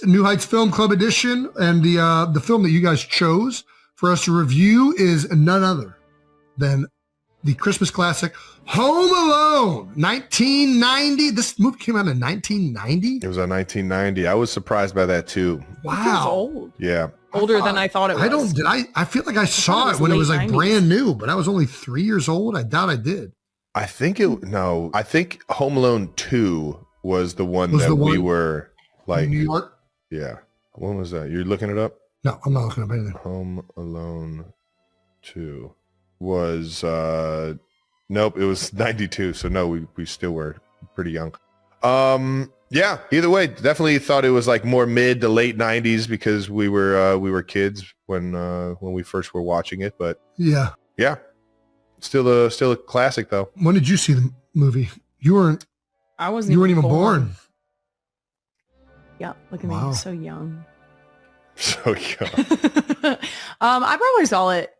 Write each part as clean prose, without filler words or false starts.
New Heights Film Club edition, and the film that you guys chose for us to review is none other than the Christmas classic Home Alone, 1990. This movie came out in 1990. It was on 1990. I was surprised by that too. Wow. It's old. Yeah. Older than I thought it was. I feel like I saw it when it was like 90s. Brand new, but I was only 3 years old. I doubt I did. I think Home Alone 2 was the one we were like. New York? Yeah. When was that? You're looking it up? No, I'm not looking up anything. Home Alone 2 was, nope, it was 92. So no, we still were pretty young. Yeah, either way, definitely thought it was like more mid to late 90s because we were kids when we first were watching it. But yeah, still a classic though. When did you see the movie? You weren't even born. Yeah, look at me, so young. So young. I probably saw it.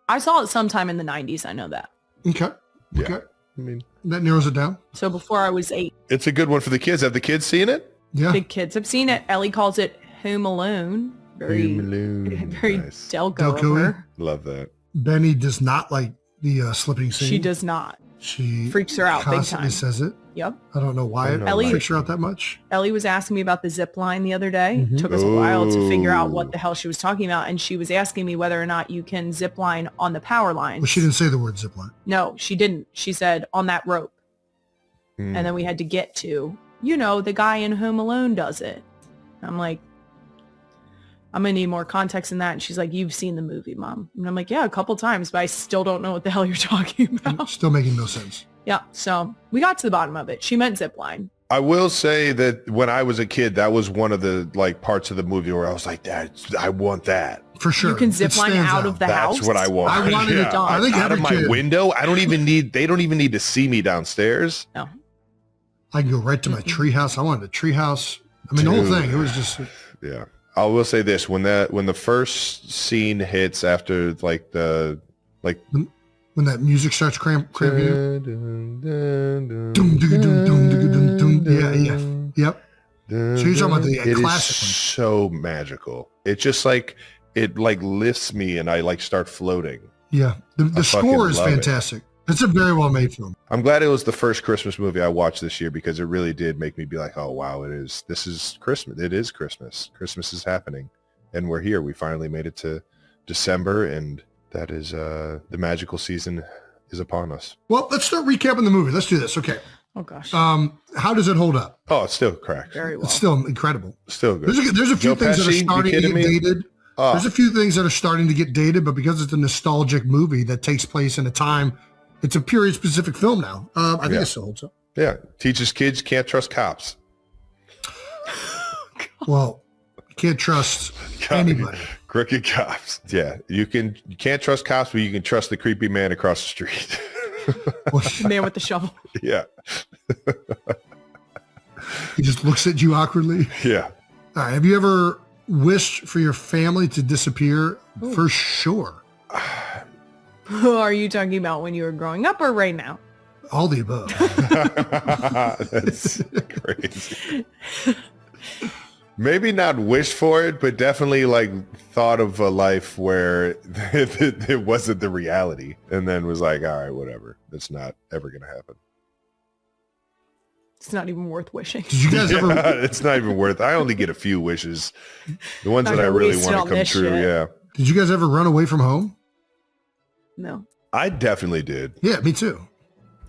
I saw it sometime in the 90s. I know that. Okay. Yeah. Okay. I mean, that narrows it down. So before I was 8. It's a good one for the kids. Have the kids seen it? Yeah. The kids have seen it. Ellie calls it Home Alone. Very nice. Delco. Love that. Benny does not like the slipping scene. She does not. She freaks her out big constantly time. Says it. Yep. I don't know why it freaks her out that much. Ellie was asking me about the zip line the other day. Mm-hmm. It took us a while to figure out what the hell she was talking about. And she was asking me whether or not you can zip line on the power lines. Well, she didn't say the word zip line. No, she didn't. She said on that rope. And then we had to get to, the guy in Home Alone does it. I'm like, I'm going to need more context in that. And she's like, you've seen the movie, Mom. And I'm like, yeah, a couple times, but I still don't know what the hell you're talking about. Still making no sense. Yeah. So we got to the bottom of it. She meant zip line. I will say that when I was a kid, that was one of the parts of the movie where I was like, Dad, I want that. For sure. You can zip line out of the house. That's what I want. I wanted it done. I think out of my window. They don't even need to see me downstairs. No. I can go right to my treehouse. I wanted a treehouse. I mean, the whole thing. It was just. Yeah. I will say this: when the first scene hits after when that music starts cramping. Yeah. Yep. So you're talking about the classic one. So magical. It's just it lifts me and I start floating. Yeah. The score is fantastic. It's a very well made film. I'm glad it was the first Christmas movie I watched this year because it really did make me be like, oh wow, this is Christmas. It is Christmas. Christmas is happening. And we're here. We finally made it to December, and that is the magical season is upon us. Well, let's start recapping the movie. Let's do this. Okay. Oh gosh. How does it hold up? Oh, it's still correct. Very well. It's still incredible. Still good. There's a few things that are starting to get dated. There's a few things that are starting to get dated, but because it's a nostalgic movie that takes place in a time, it's a period specific film now. I think it still holds up. Yeah. Teaches kids can't trust cops. Well, you can't trust anybody. Crooked cops. Yeah. You can't trust cops, but you can trust the creepy man across the street. The man with the shovel. Yeah. He just looks at you awkwardly. Yeah. All right. Have you ever wished for your family to disappear? Ooh. For sure. Are you talking about when you were growing up or right now? All the above. That's crazy. Maybe not wish for it, but definitely thought of a life where it wasn't the reality, and then was like, all right, whatever. That's not ever going to happen. It's not even worth wishing. Did you guys ever? It's not even worth. I only get a few wishes. The ones that I really want to come true. Shit. Yeah. Did you guys ever run away from home? No. I definitely did. Yeah, me too.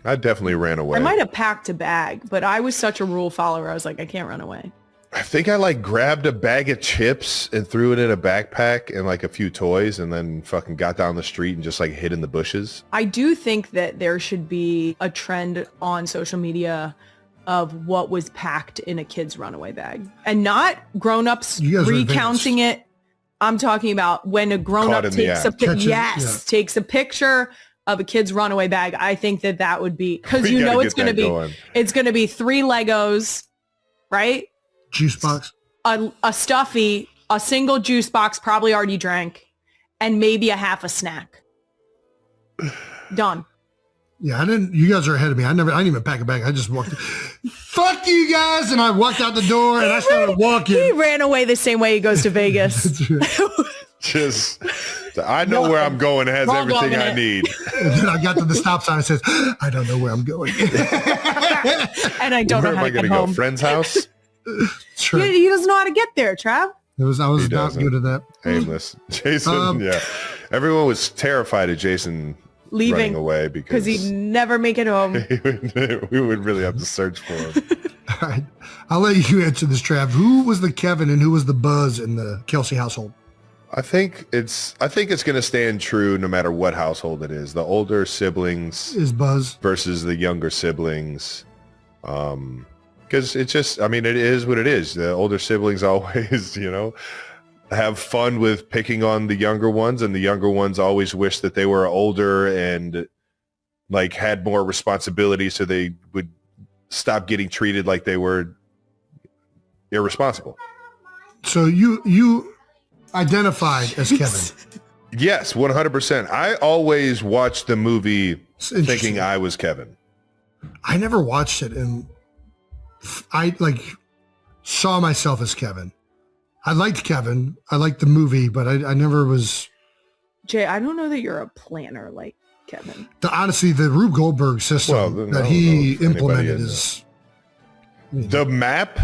I definitely ran away. I might have packed a bag, but I was such a rule follower. I was like, I can't run away. I think I grabbed a bag of chips and threw it in a backpack and a few toys, and then fucking got down the street and just hid in the bushes. I do think that there should be a trend on social media of what was packed in a kid's runaway bag, and not grown-ups recounting it. I'm talking about when a grown-up takes takes a picture of a kid's runaway bag. I think that would be, because it's going to be 3 Legos, right? Juice box. A stuffy, a single juice box, probably already drank, and maybe a half a snack. Done. Yeah, I didn't. You guys are ahead of me. I didn't even pack a bag. I just walked. Fuck you guys! And I walked out the door and I started walking. He ran away the same way he goes to Vegas. Just, I know where I'm going. It has everything I need. And then I got to the stop sign and says, I don't know where I'm going. And I don't know how to get home. Go? Friend's house? Sure. He doesn't know how to get there, Trav. I was not good at that. Aimless. Jason, yeah. Everyone was terrified of Jason running away because he'd never make it home. We would really have to search for him. All right. I'll let you answer this, Trav. Who was the Kevin and who was the Buzz in the Kelce household? I think it's going to stand true no matter what household it is. The older siblings is Buzz versus the younger siblings. Because it's just, I mean, it is what it is. The older siblings always, have fun with picking on the younger ones, and the younger ones always wish that they were older and like had more responsibility so they would stop getting treated like they were irresponsible. So you identified as Kevin. Yes, 100%. I always watched the movie thinking I was Kevin. I never watched it, and I saw myself as Kevin. I liked Kevin. I liked the movie, but I never was. Jay, I don't know that you're a planner like Kevin. Honestly, the Rube Goldberg system that he implemented is the map.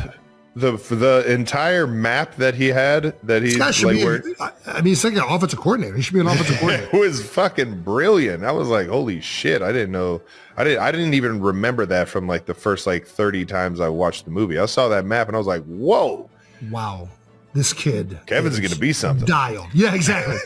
The entire map that he had he's like an offensive coordinator. He should be an offensive coordinator. It was fucking brilliant. I was like, holy shit. I didn't know. I didn't even remember that from like the first 30 times I watched the movie. I saw that map and I was like, whoa. Wow. This kid. Kevin's going to be something. Dialed. Yeah, exactly.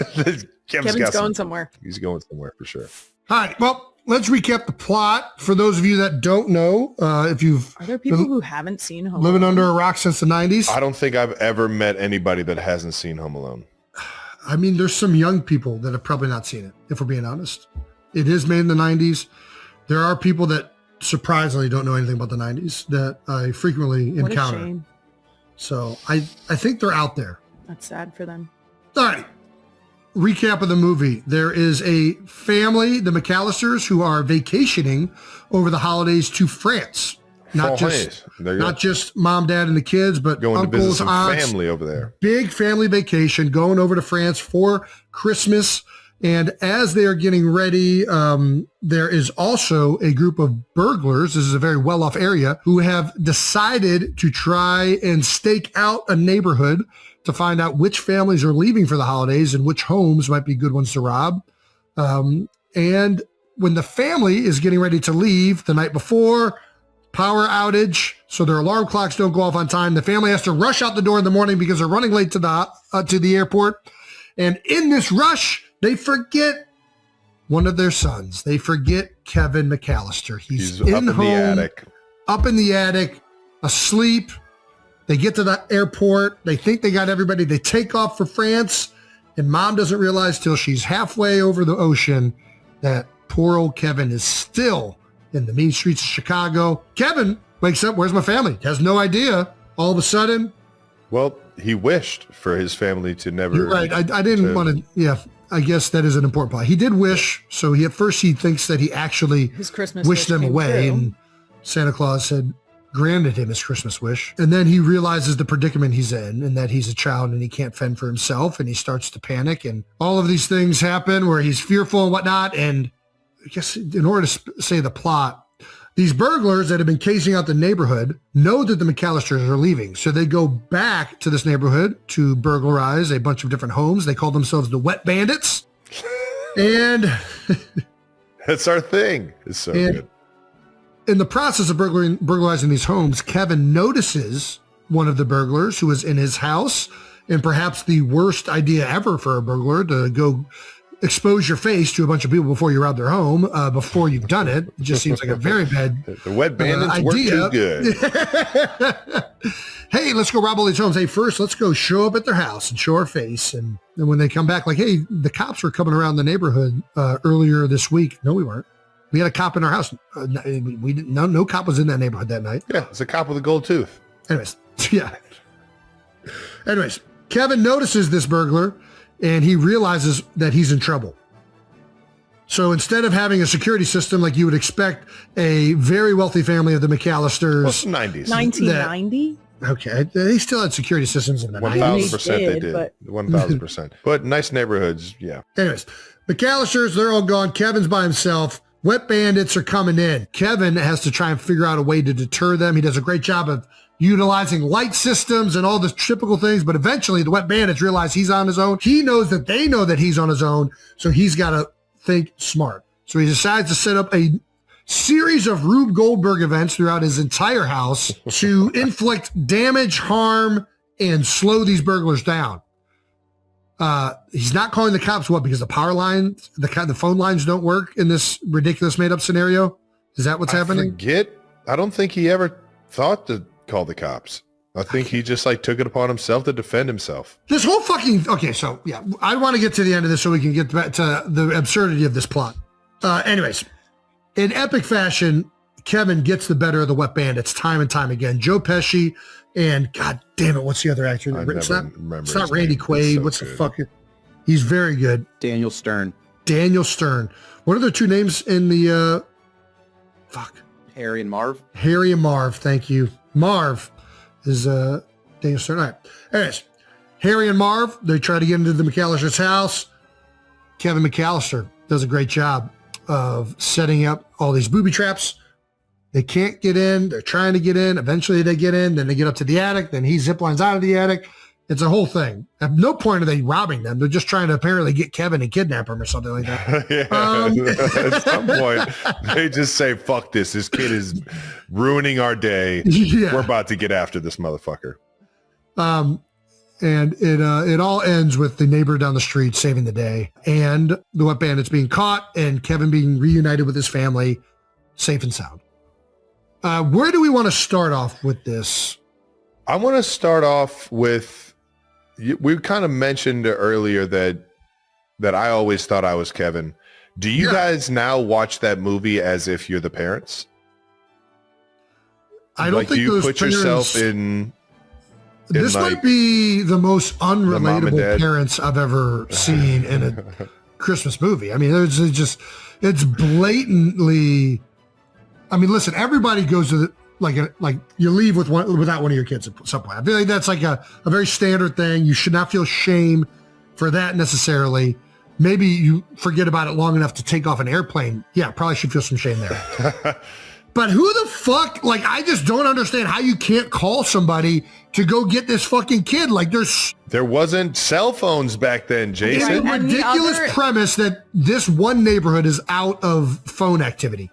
Kevin's going somewhere. He's going somewhere for sure. All right. Well, let's recap the plot for those of you that don't know. Are there people who haven't seen Home Alone? Living under a Alone? rock since the 90s? I don't think I've ever met anybody that hasn't seen Home Alone. I mean, there's some young people that have probably not seen it, if we're being honest. It is made in the 90s. There are people that surprisingly don't know anything about the 90s that I frequently encounter. What a shame. So I think they're out there. That's sad for them. All right. Recap of the movie. There is a family, the McAllisters, who are vacationing over the holidays to France. Not just mom, dad, and the kids, but going uncles, to visit aunts, family over there. Big family vacation, going over to France for Christmas. And as they are getting ready, there is also a group of burglars. This is a very well-off area who have decided to try and stake out a neighborhood to find out which families are leaving for the holidays and which homes might be good ones to rob. And when the family is getting ready to leave the night before, power outage, so their alarm clocks don't go off on time. The family has to rush out the door in the morning because they're running late to the airport. And in this rush, they forget one of their sons. They forget Kevin McAllister. He's in up in the attic, asleep. They get to the airport. They think they got everybody. They take off for France, and mom doesn't realize till she's halfway over the ocean that poor old Kevin is still in the mean streets of Chicago. Kevin wakes up. Where's my family? Has no idea. All of a sudden. Well, he wished for his family to never. You're right. I didn't want to. Yeah. I guess that is an important part. He did wish, so at first he thinks that he actually his Christmas wished them away, true. And Santa Claus had granted him his Christmas wish. And then he realizes the predicament he's in and that he's a child and he can't fend for himself, and he starts to panic, and all of these things happen where he's fearful and whatnot. And I guess in order to say the plot, these burglars that have been casing out the neighborhood know that the McAllisters are leaving. So they go back to this neighborhood to burglarize a bunch of different homes. They call themselves the Wet Bandits. And that's our thing. It's so good. In the process of burglarizing these homes, Kevin notices one of the burglars who is in his house, and perhaps the worst idea ever for a burglar to go expose your face to a bunch of people before you rob their home, before you've done it. It just seems like a very bad The Wet Bandits idea. work too good. Hey, let's go rob all these homes. Hey, first, let's go show up at their house and show our face. And then when they come back, like, hey, the cops were coming around the neighborhood earlier this week. No, we weren't. We had a cop in our house. We didn't. No cop was in that neighborhood that night. Yeah, it's a cop with a gold tooth. Anyways, yeah. Anyways, Kevin notices this burglar, and he realizes that he's in trouble. So instead of having a security system like you would expect a very wealthy family of the McAllisters. Well, it's 90s. 1990? Okay. They still had security systems in the 90s. 1,000% they did. 1,000%. But nice neighborhoods, yeah. Anyways, McAllisters, they're all gone. Kevin's by himself. Wet bandits are coming in. Kevin has to try and figure out a way to deter them. He does a great job of utilizing light systems and all the typical things, but eventually the wet bandits realize he's on his own. He knows that they know that he's on his own, so he's got to think smart. So he decides to set up a series of Rube Goldberg events throughout his entire house to inflict damage, harm, and slow these burglars down. He's not calling the cops, what, because the power lines, the phone lines don't work in this ridiculous made up scenario? Is that what's happening? I don't think he ever thought to call the cops. I think he just like took it upon himself to defend himself. This whole fucking, okay, so yeah, I want to get to the end of this so we can get back to the absurdity of this plot. Anyways, in epic fashion, Kevin gets the better of the wet bandits time and time again. Joe Pesci and God damn it, what's the other actor? It's not Randy Quaid. So what's good. The fuck? He's very good. Daniel Stern. What are their two names in the Harry and Marv. Harry and Marv, thank you. Marv is Daniel Stern. All right. Anyways, Harry and Marv, they try to get into the McAllister's house. Kevin McAllister does a great job of setting up all these booby traps. They can't get in. They're trying to get in. Eventually they get in. Then they get up to the attic. Then he ziplines out of the attic. It's a whole thing. At no point are they robbing them. They're just trying to apparently get Kevin and kidnap him or something like that. At some point, they just say, fuck this. This kid is ruining our day. Yeah. We're about to get after this motherfucker. And it all ends with the neighbor down the street saving the day and the wet bandits being caught and Kevin being reunited with his family safe and sound. Where do we want to start off with this? I want to start off with, we kind of mentioned earlier that I always thought I was Kevin. Do you guys now watch that movie as if you're the parents? I don't think do you those put parents, yourself in this like, might be the most unrelatable parents I've ever seen in a Christmas movie. I mean, it's blatantly, I mean, listen, everybody goes to the, like you leave without one of your kids at some point. I feel like that's like a very standard thing. You should not feel shame for that necessarily. Maybe you forget about it long enough to take off an airplane. Yeah, probably should feel some shame there. But who the fuck, like, I just don't understand how you can't call somebody to go get this fucking kid. Like there wasn't cell phones back then, Jason. It's a ridiculous premise that this one neighborhood is out of phone activity.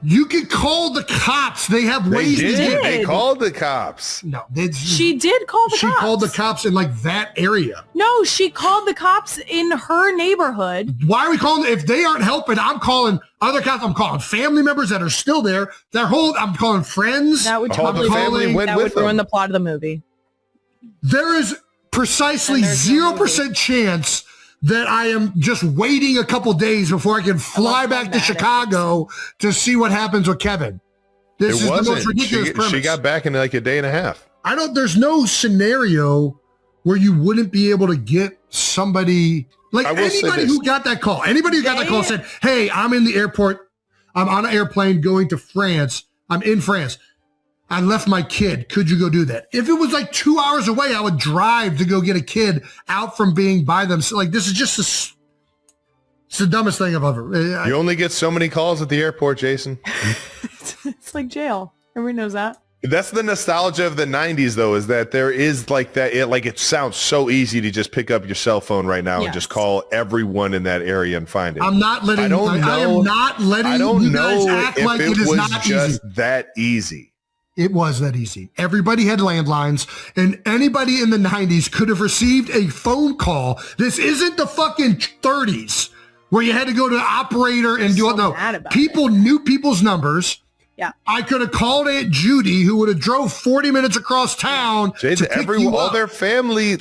You could call the cops. They have ways to get. They called the cops. No, she did call the cops. She called the cops in like that area. No, she called the cops in her neighborhood. Why are we calling? If they aren't helping, I'm calling other cops. I'm calling family members that are still there. I'm calling friends. That would totally ruin the plot of the movie. There is precisely 0% chance that I am just waiting a couple days before I can fly back to Chicago to see what happens with Kevin. This is the most ridiculous premise. She got back in like a day and a half. There's no scenario where you wouldn't be able to get somebody, like anybody who got that call. Anybody who got that call said, hey, I'm in the airport. I'm on an airplane going to France. I'm in France. I left my kid. Could you go do that? If it was like 2 hours away, I would drive to go get a kid out from being by them. So like, this is just it's the dumbest thing I've ever. You only get so many calls at the airport, Jason. It's like jail. Everybody knows that. That's the nostalgia of the 90s, though, is that there is like that. It sounds so easy to just pick up your cell phone right now and just call everyone in that area and find it. I'm not letting. I am not letting you guys act like it is not just easy. That easy. It was that easy. Everybody had landlines, and anybody in the 90s could have received a phone call. This isn't the fucking 30s where you had to go to the operator and do it. No, people knew people's numbers. Yeah. I could have called Aunt Judy, who would have drove 40 minutes across town. All their family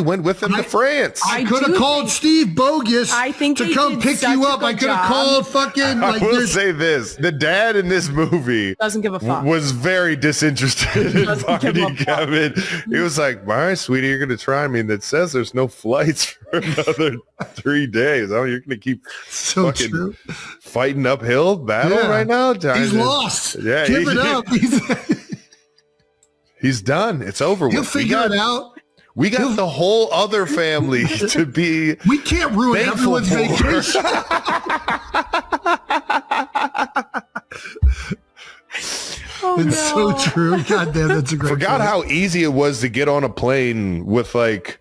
went with them to France. I could have called Steve Bogus to come pick you up. I could have called fucking. I will say this: the dad in this movie doesn't give a fuck. Was very disinterested in finding Kevin. He was like, "All right, sweetie, you're gonna try. I mean, that says there's no flights for another 3 days. Oh, you're gonna keep fucking fighting uphill battle right now. He's lost. Yeah, give it up. He's done. It's over with. He'll figure it out. We got the whole other family to be. We can't ruin everyone's vacation. It's so true. God damn, that's a great. Forgot how easy it was to get on a plane with like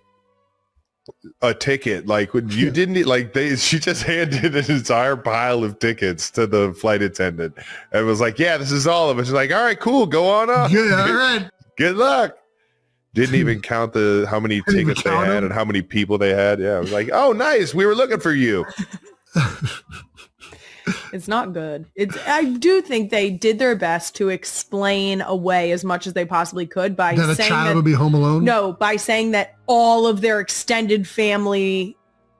a ticket. Like when you didn't like she just handed an entire pile of tickets to the flight attendant and was like, yeah, this is all of us. She's like, all right, cool, go on up. Yeah, all right. Good luck. Didn't even count how many tickets they had and how many people they had. Yeah, I was like, oh, nice. We were looking for you. It's not good. I do think they did their best to explain away as much as they possibly could by saying that a child would be home alone. No, by saying that all of their extended family,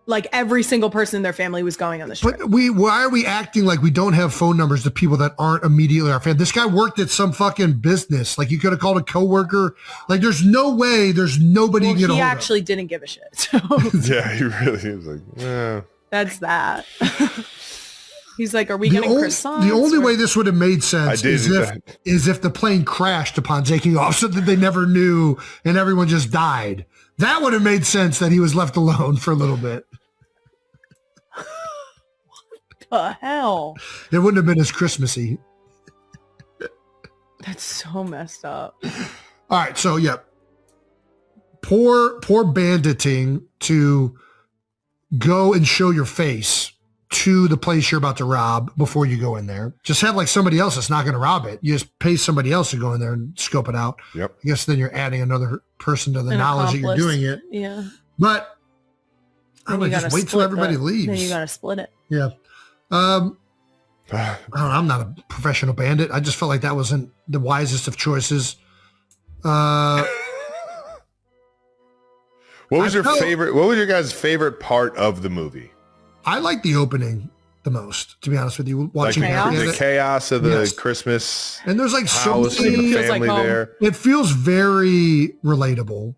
like every single person in their family, was going on this trip. But why are we acting like we don't have phone numbers to people that aren't immediately our family? This guy worked at some fucking business. Like you could have called a coworker. Like there's no way. There's nobody you can get a hold of. He actually didn't give a shit. So. Yeah, he really was like, yeah. That's that. He's like, are we getting croissants? The only way this would have made sense is if the plane crashed upon taking off so that they never knew and everyone just died. That would have made sense that he was left alone for a little bit. What the hell? It wouldn't have been as Christmassy. That's so messed up. All right. So, yeah. Poor banditing to go and show your face to the place you're about to rob before you go in there. Just have like somebody else that's not going to rob it. You just pay somebody else to go in there and scope it out. Yep. I guess then you're adding another person to the knowledge that you're doing it. Yeah. But I would just wait till everybody leaves. Then you got to split it. Yeah. I don't know, I'm not a professional bandit. I just felt like that wasn't the wisest of choices. What was your favorite? What was your guys' favorite part of the movie? I like the opening the most, to be honest with you. Watching the chaos of the Christmas, and there's like so many family there. It feels very relatable,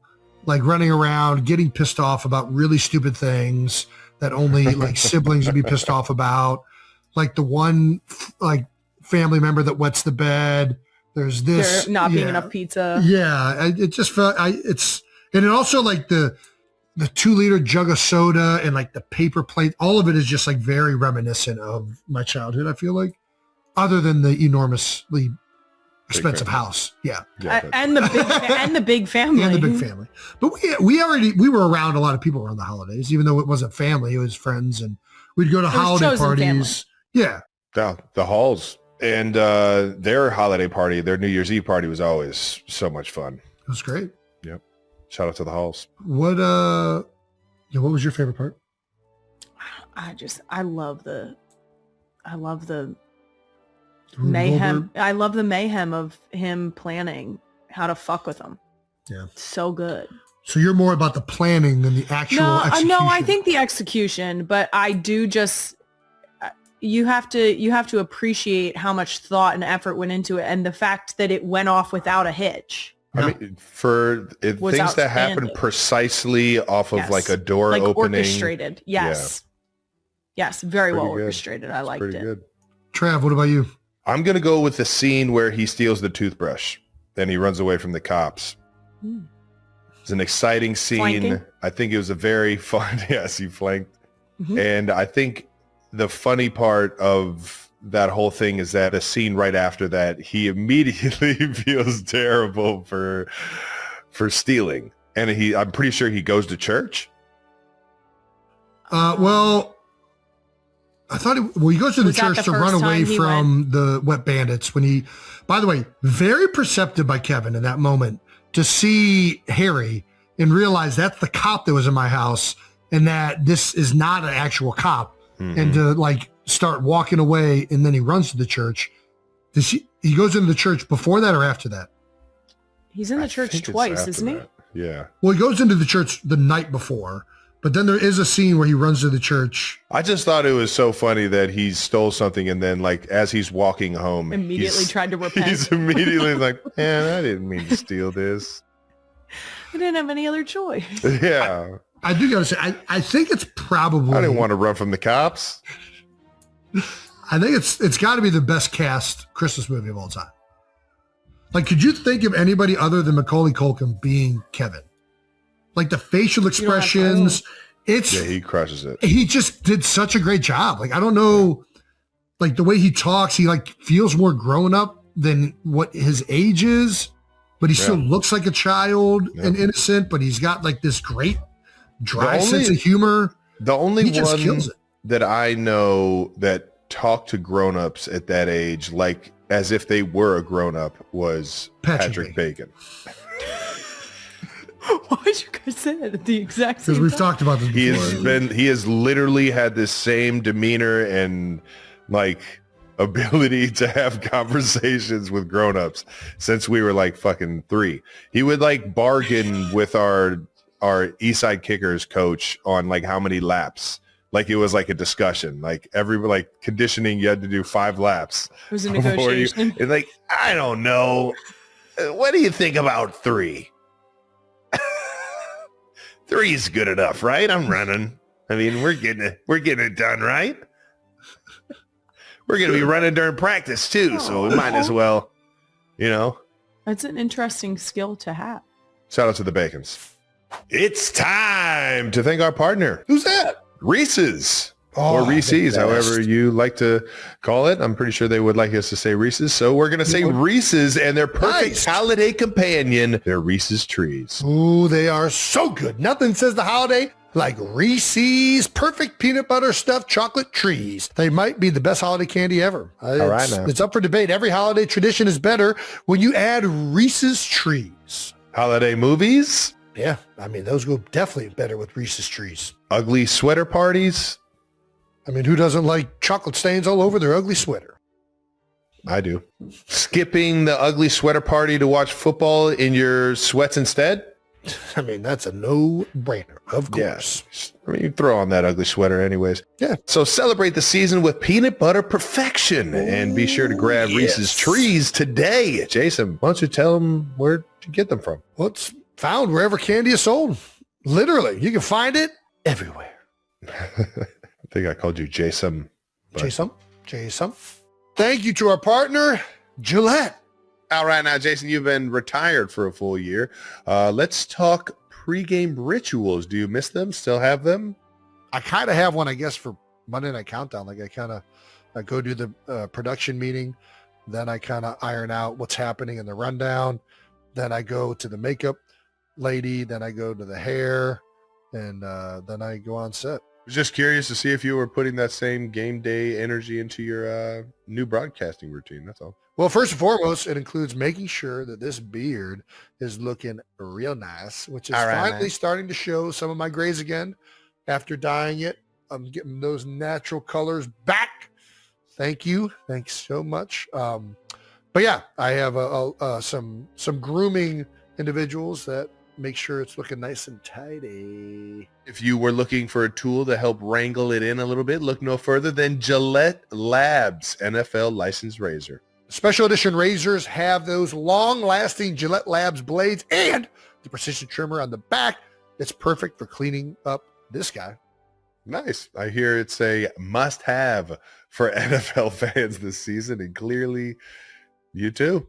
like running around, getting pissed off about really stupid things that only like siblings would be pissed off about. Like the one like family member that wets the bed. There's this there not being enough pizza. Yeah, it just felt and it also like the 2-liter jug of soda and like the paper plate, all of it is just like very reminiscent of my childhood, I feel like, other than the enormously expensive house. Yeah. And the big family. And the big family. But we were around a lot of people around the holidays, even though it wasn't family, it was friends, and we'd go to holiday parties. Family. Yeah. The Halls and their holiday party, their New Year's Eve party was always so much fun. It was great. Yep. Shout out to the Halls. What was your favorite part? I love the mayhem. I love the mayhem of him planning how to fuck with them. Yeah. So good. So you're more about the planning than the actual execution. No, I think the execution, but I do just you have to appreciate how much thought and effort went into it, and the fact that it went off without a hitch. I mean, for things that happen precisely off of like a door like opening. Orchestrated. Yes. Yeah. Yes. Very well orchestrated. I liked it. Good. Trav, what about you? I'm going to go with the scene where he steals the toothbrush. Then he runs away from the cops. It's an exciting scene. Flanking? I think it was a very fun. Yes, he flanked. Mm-hmm. And I think the funny part of that whole thing is that a scene right after that, he immediately feels terrible for stealing. And I'm pretty sure he goes to church. Well, I thought he goes to the church to run away from the wet bandits when he, by the way, very perceptive by Kevin in that moment to see Harry and realize that's the cop that was in my house and that this is not an actual cop. Mm-hmm. And to like start walking away, and then he runs to the church. He goes into the church before that or after that? He's in the church twice, isn't he? Yeah. Well, he goes into the church the night before, but then there is a scene where he runs to the church. I just thought it was so funny that he stole something and then like as he's walking home, immediately tried to repent. He's immediately like, man, I didn't mean to steal this. I didn't have any other choice. Yeah. I do gotta say, I think it's probably. I didn't want to run from the cops. I think it's got to be the best cast Christmas movie of all time. Like, could you think of anybody other than Macaulay Culkin being Kevin? Like the facial expressions, yeah, he crushes it. He just did such a great job. Like, I don't know, like the way he talks, he like feels more grown up than what his age is, but he still looks like a child and innocent, but he's got like this great dry sense of humor. The only one that I know that talked to grown-ups at that age, like as if they were a grown-up, was Patrick Bacon. Why did you guys say it at the exact same time? Because we've talked about this before. He has literally had this same demeanor and like ability to have conversations with grown-ups since we were like fucking 3. He would like bargain with our Eastside Kickers coach on like how many laps. Like it was like a discussion, like like conditioning, you had to do 5 laps. It was a negotiation. And like, I don't know. What do you think about 3? 3 is good enough, right? I'm running. I mean, we're getting it done, right? We're going to be running during practice too. So we might as well, That's an interesting skill to have. Shout out to the Bacons. It's time to thank our partner. Who's that? Reese's or Reese's, however you like to call it. I'm pretty sure they would like us to say Reese's. So we're going to say Reese's and their perfect holiday companion, their Reese's Trees. Ooh, they are so good. Nothing says the holiday like Reese's perfect peanut butter stuffed chocolate trees. They might be the best holiday candy ever. All right now. It's up for debate. Every holiday tradition is better when you add Reese's Trees. Holiday movies? Yeah, I mean, those go definitely better with Reese's Trees. Ugly sweater parties? I mean, who doesn't like chocolate stains all over their ugly sweater? I do. Skipping the ugly sweater party to watch football in your sweats instead? I mean, that's a no-brainer, of course. Yeah. I mean, you throw on that ugly sweater anyways. Yeah. So celebrate the season with peanut butter perfection and be sure to grab Reese's Trees today. Jason, why don't you tell them where to get them from? Well, it's found wherever candy is sold. Literally, you can find it everywhere. I think I called you Jason. Jason. Thank you to our partner, Gillette. All right, now, Jason, you've been retired for a full year. Let's talk pregame rituals. Do you miss them? Still have them? I kind of have one, I guess, for Monday Night Countdown. Like I go do the production meeting. Then I kind of iron out what's happening in the rundown. Then I go to the makeup lady. Then I go to the hair. And then I go on set. I was just curious to see if you were putting that same game day energy into your new broadcasting routine. That's all. Well, first and foremost, it includes making sure that this beard is looking real nice, which is finally starting to show some of my grays again after dyeing it. I'm getting those natural colors back. Thank you. Thanks so much. But yeah, I have some grooming individuals that make sure it's looking nice and tidy. If you were looking for a tool to help wrangle it in a little bit, look no further than Gillette Labs NFL licensed razor. Special edition razors have those long-lasting Gillette Labs blades and the precision trimmer on the back. It's perfect for cleaning up this guy. Nice. I hear it's a must-have for NFL fans this season, and clearly you too.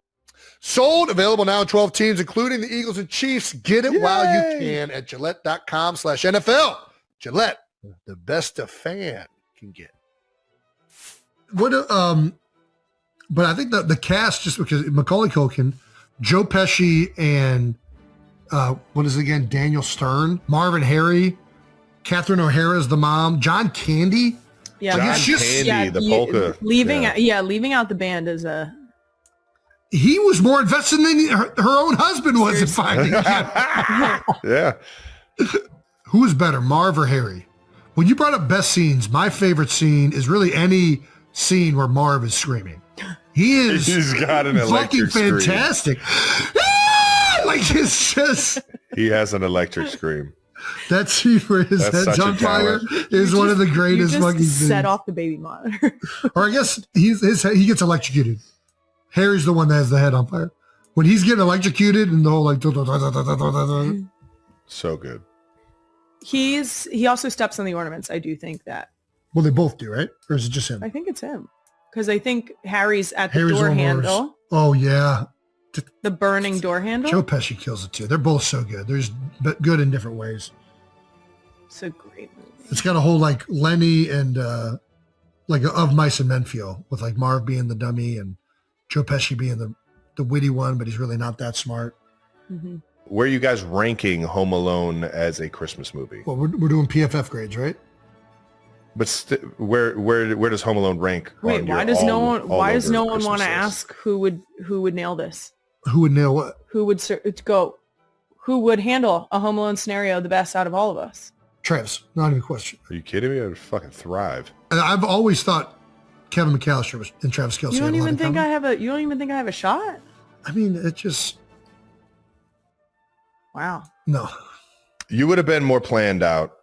Sold, available now in 12 teams, including the Eagles and Chiefs. Get it while you can at Gillette.com/NFL. Gillette, the best a fan can get. But I think the cast, just because Macaulay Culkin, Joe Pesci, and what is it again? Daniel Stern, Marvin Harry, Catherine O'Hara is the mom, John Candy. Yeah, John Candy, the polka. Leaving out the band is a. He was more invested than her own husband was in finding him. Yeah. Who was better, Marv or Harry? When you brought up best scenes, my favorite scene is really any scene where Marv is screaming. He is. He's got an fucking electric scream. fantastic. Like it's just. He has an electric scream. That scene where his That's head's such a on fire talent. is one of the greatest fucking things. Set off the baby monitor. Or I guess he gets electrocuted. Harry's the one that has the head on fire. When he's getting electrocuted and the whole like. So good. He also steps on the ornaments. I do think that. Well, they both do, right? Or is it just him? I think it's him. Because I think Harry's at the Harry's door on handle. Oh, yeah. The burning door handle. Joe Pesci kills it too. They're both so good. They're just good in different ways. It's a great movie. It's got a whole like Lenny and like Of Mice and Men feel with like Marv being the dummy and Joe Pesci being the witty one, but he's really not that smart. Mm-hmm. Where are you guys ranking Home Alone as a Christmas movie? Well, we're doing PFF grades, right? But where does Home Alone rank? Wait, why does no one want to ask who would nail this? Who would nail what? Who would handle a Home Alone scenario the best out of all of us? Travis, not even a question. Are you kidding me? I'd fucking thrive. And I've always thought Kevin McAllister was and Travis Kelce. You don't even think I have a shot? I mean, it just. Wow. No. You would have been more planned out.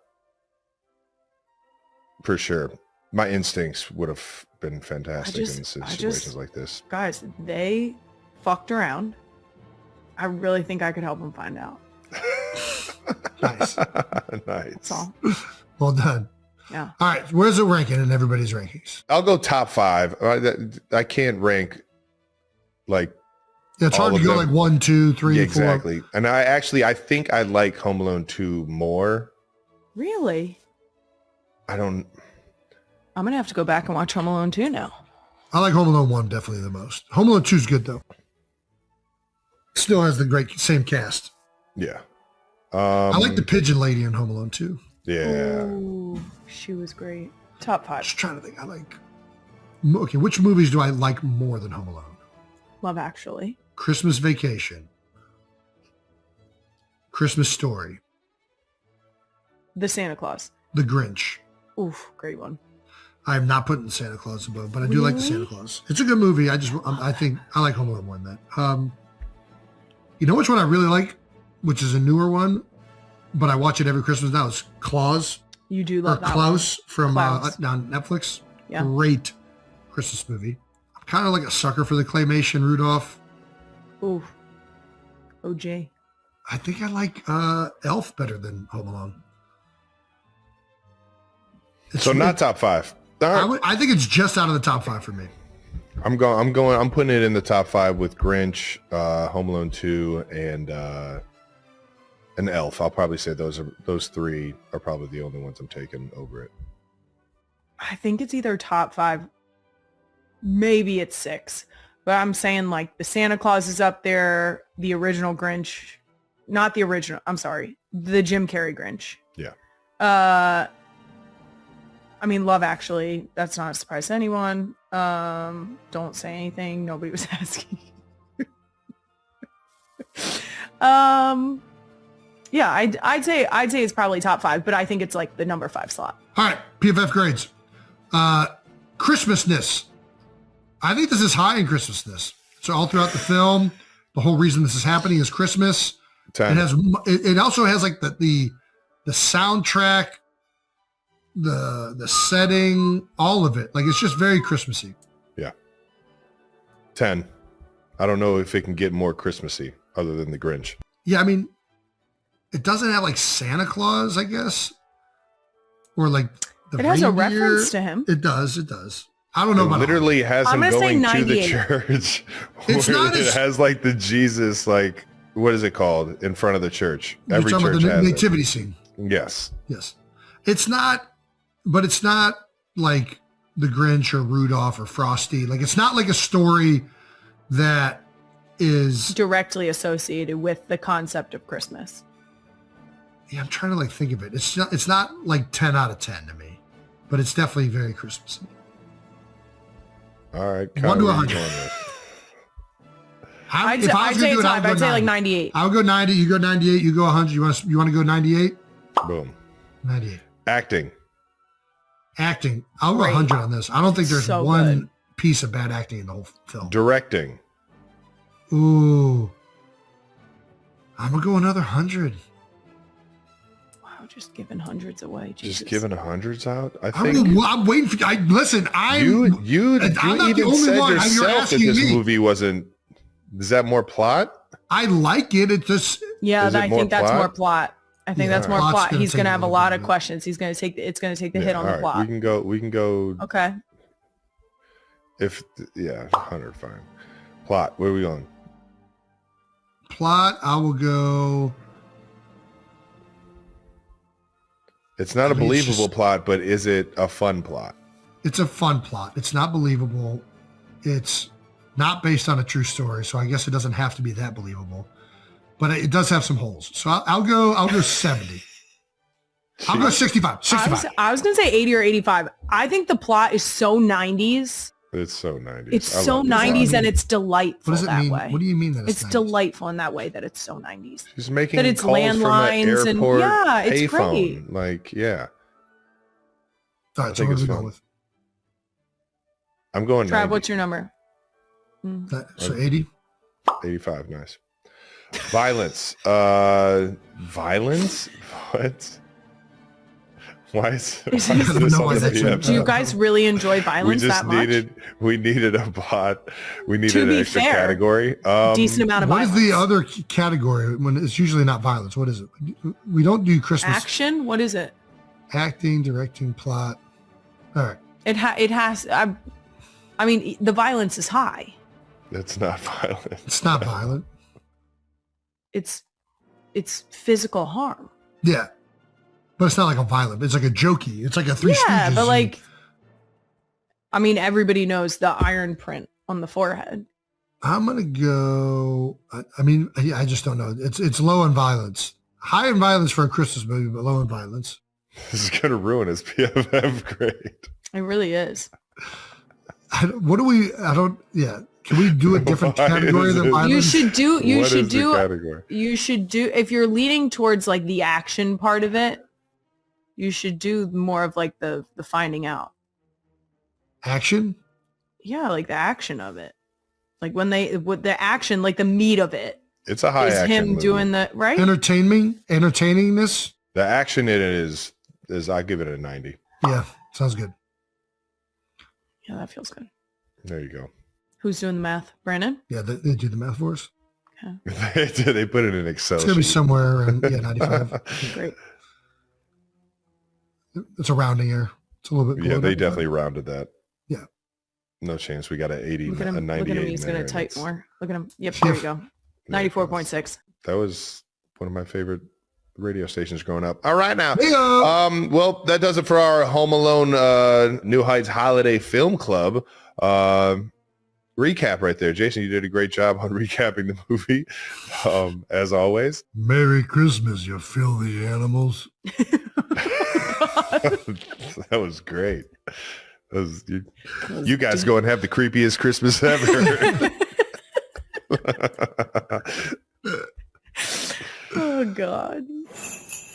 For sure. My instincts would have been fantastic in situations like this. Guys, they fucked around. I really think I could help them find out. Nice. Nice. That's all. Well done. Yeah. All right. Where's it ranking in everybody's rankings? I'll go top 5. I can't rank like. Yeah, it's hard to go like 1, 2, 3, 4. Exactly. And I think I like Home Alone 2 more. Really? I'm going to have to go back and watch Home Alone 2 now. I like Home Alone 1 definitely the most. Home Alone 2 is good though. Still has the great same cast. Yeah. I like the pigeon lady in Home Alone 2. Yeah. Ooh, she was great. Top 5. Just trying to think. Okay, which movies do I like more than Home Alone? Love Actually. Christmas Vacation. Christmas Story. The Santa Claus. The Grinch. Oof, great one. I'm not putting Santa Claus above, but I do like the Santa Claus. It's a good movie. I think I like Home Alone more than that. You know which one I really like, which is a newer one, but I watch it every Christmas now. It's Claus. You do love that Klaus one. from Klaus. on Netflix. Yeah. Great Christmas movie. I'm kind of like a sucker for the claymation Rudolph. Ooh. OJ. I think I like Elf better than Home Alone. So not top 5. Right. I think it's just out of the top 5 for me. I'm putting it in the top 5 with Grinch, Home Alone 2, and Elf. I'll probably say those 3 are probably the only ones I'm taking over it. I think it's either top 5, maybe it's 6. But I'm saying like the Santa Claus is up there, the original Grinch, not the original, I'm sorry, the Jim Carrey Grinch. Yeah. I mean, Love Actually, that's not a surprise to anyone. Don't say anything. Nobody was asking. Yeah, I'd say it's probably top 5, but I think it's like the number 5 slot. All right, PFF grades. Christmasness. I think this is high in Christmasness. So all throughout the film, the whole reason this is happening is Christmas. 10. It also has like the soundtrack, the setting, all of it. Like it's just very Christmassy. Yeah. 10. I don't know if it can get more Christmassy other than the Grinch. Yeah, I mean, it doesn't have like Santa Claus, I guess, or like the It has a reindeer. reference to him. It does. I don't know about literally has him going to the 98. church. It's not it as- has like the Jesus, like what is it called, in front of the church? You're Every talking church about has the it. nativity scene. Yes. Yes. It's not like the Grinch or Rudolph or Frosty. Like it's not like a story that is Directly associated with the concept of Christmas. Yeah, I'm trying to like think of it. It's not like 10 out of 10 to me, but it's definitely very Christmassy. All right. 1 to Kylie, 100. I'd say it's high, but I'd say like 98. I'll go 90. You go 98. You go 100. You want to go 98? Boom. 98. Acting. Acting. I'll go Great. 100 on this. I don't think there's So one good. piece of bad acting in the whole film. Directing. Ooh. I'm going to go another 100. Wow, just giving hundreds away. Jesus. Just giving hundreds out? I think... I'm waiting for... listen, You I'm even not the only said one. You're yourself that asking this me. movie wasn't... Is that more plot? I like it. It's just... Yeah, Is it I more think that's plot? more plot. I think that's more Plot's plot. gonna He's take going to a have a little lot bit of of it. questions. It's going to take the hit on all the plot. We can go... Okay. If... Yeah, 100, fine. Plot. Where are we going? Plot, I will go... It's not a it's believable just- plot, but is it a fun plot? It's a fun plot. It's not believable. It's not based on a true story, so I guess it doesn't have to be that believable. But it does have some holes. So I'll go 70. I'll go 65. 65. I was going to say 80 or 85. I think the plot is so 90s. It's so 90s. It's I so love this 90s plot. and it's delightful What does it that mean? way. What do you mean that It's 90s? delightful in that way that it's so 90s. She's making That it's calls from an landlines and- airport yeah, it's payphone. great. Like, yeah. All I right, so think what it's are we fun. going with? I'm going Trav, 90. what's your number? So 80? 85, nice. Violence. Violence? What? Why is Is why it- is I don't this know on why the that's- PF? Do you guys really enjoy We violence just that much? needed a plot. We To needed an be extra fair, category. Decent amount of What is violence. the other category when it's usually not violence? What is it? We don't do Christmas Action? What is it? acting, directing, plot. All right. It has. I mean, the violence is high. It's not violent. It's not violent. It's physical harm. Yeah. But it's not like a violent. It's like a jokey. It's like a Three Yeah, Stooges. but like, I mean, everybody knows the iron print on the forehead. I'm going to go, I mean, I just don't know. It's low in violence. High in violence for a Christmas movie, but low in violence. This is going to ruin his PFF grade. It really is. Can we do a different Why category is than it- violence? You should do. You What should is the do. category? You should do. If you're leaning towards like the action part of it, you should do more of like the finding out. Action? Yeah, like the action of it. Like when with the action, like the meat of it It's a high is action him movie. doing the right. Entertainingness? The action in it is I give it a 90. Yeah, sounds good. Yeah, that feels good. There you go. Who's doing the math? Brandon? Yeah, they do the math for us. They put it in Excel. It's going to be sheet. somewhere around 95. Great. It's a rounding error. It's a little bit below Yeah, they that, but- definitely rounded that. Yeah. No chance. We got an 80, Look at a him. 98. Look at him. He's in going there, to and type it's- more. Look at him. Yep. There you go. there it goes. 94.6. That was one of my favorite radio stations growing up. All right, now. Hey-o. Well, that does it for our Home Alone New Heights Holiday Film Club recap right there. Jason, you did a great job on recapping the movie, as always. Merry Christmas, you filthy animals. That was great. You guys go and have the creepiest Christmas ever. Oh God.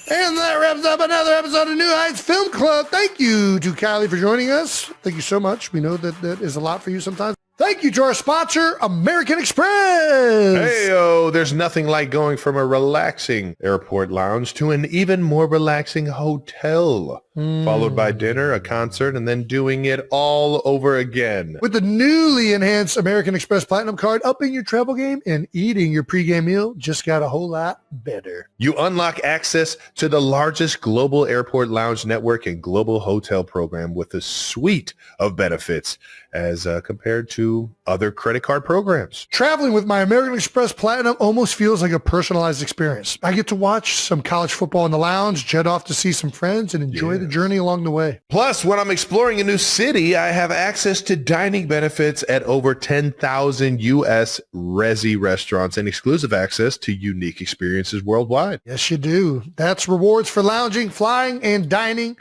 And that wraps up another episode of New Heights Film Club. Thank you to Kylie for joining us. Thank you so much. We know that is a lot for you sometimes. Thank you to our sponsor, American Express. Hey-o, there's nothing like going from a relaxing airport lounge to an even more relaxing hotel, followed by dinner, a concert, and then doing it all over again. With the newly enhanced American Express Platinum card, upping your travel game and eating your pregame meal just got a whole lot better. You unlock access to the largest global airport lounge network and global hotel program with a suite of benefits as compared to other credit card programs. Traveling with my American Express Platinum almost feels like a personalized experience. I get to watch some college football in the lounge, jet off to see some friends, and enjoy the journey along the way. Plus, when I'm exploring a new city, I have access to dining benefits at over 10,000 U.S. Resi restaurants and exclusive access to unique experiences worldwide. Yes, you do. That's rewards for lounging, flying, and dining,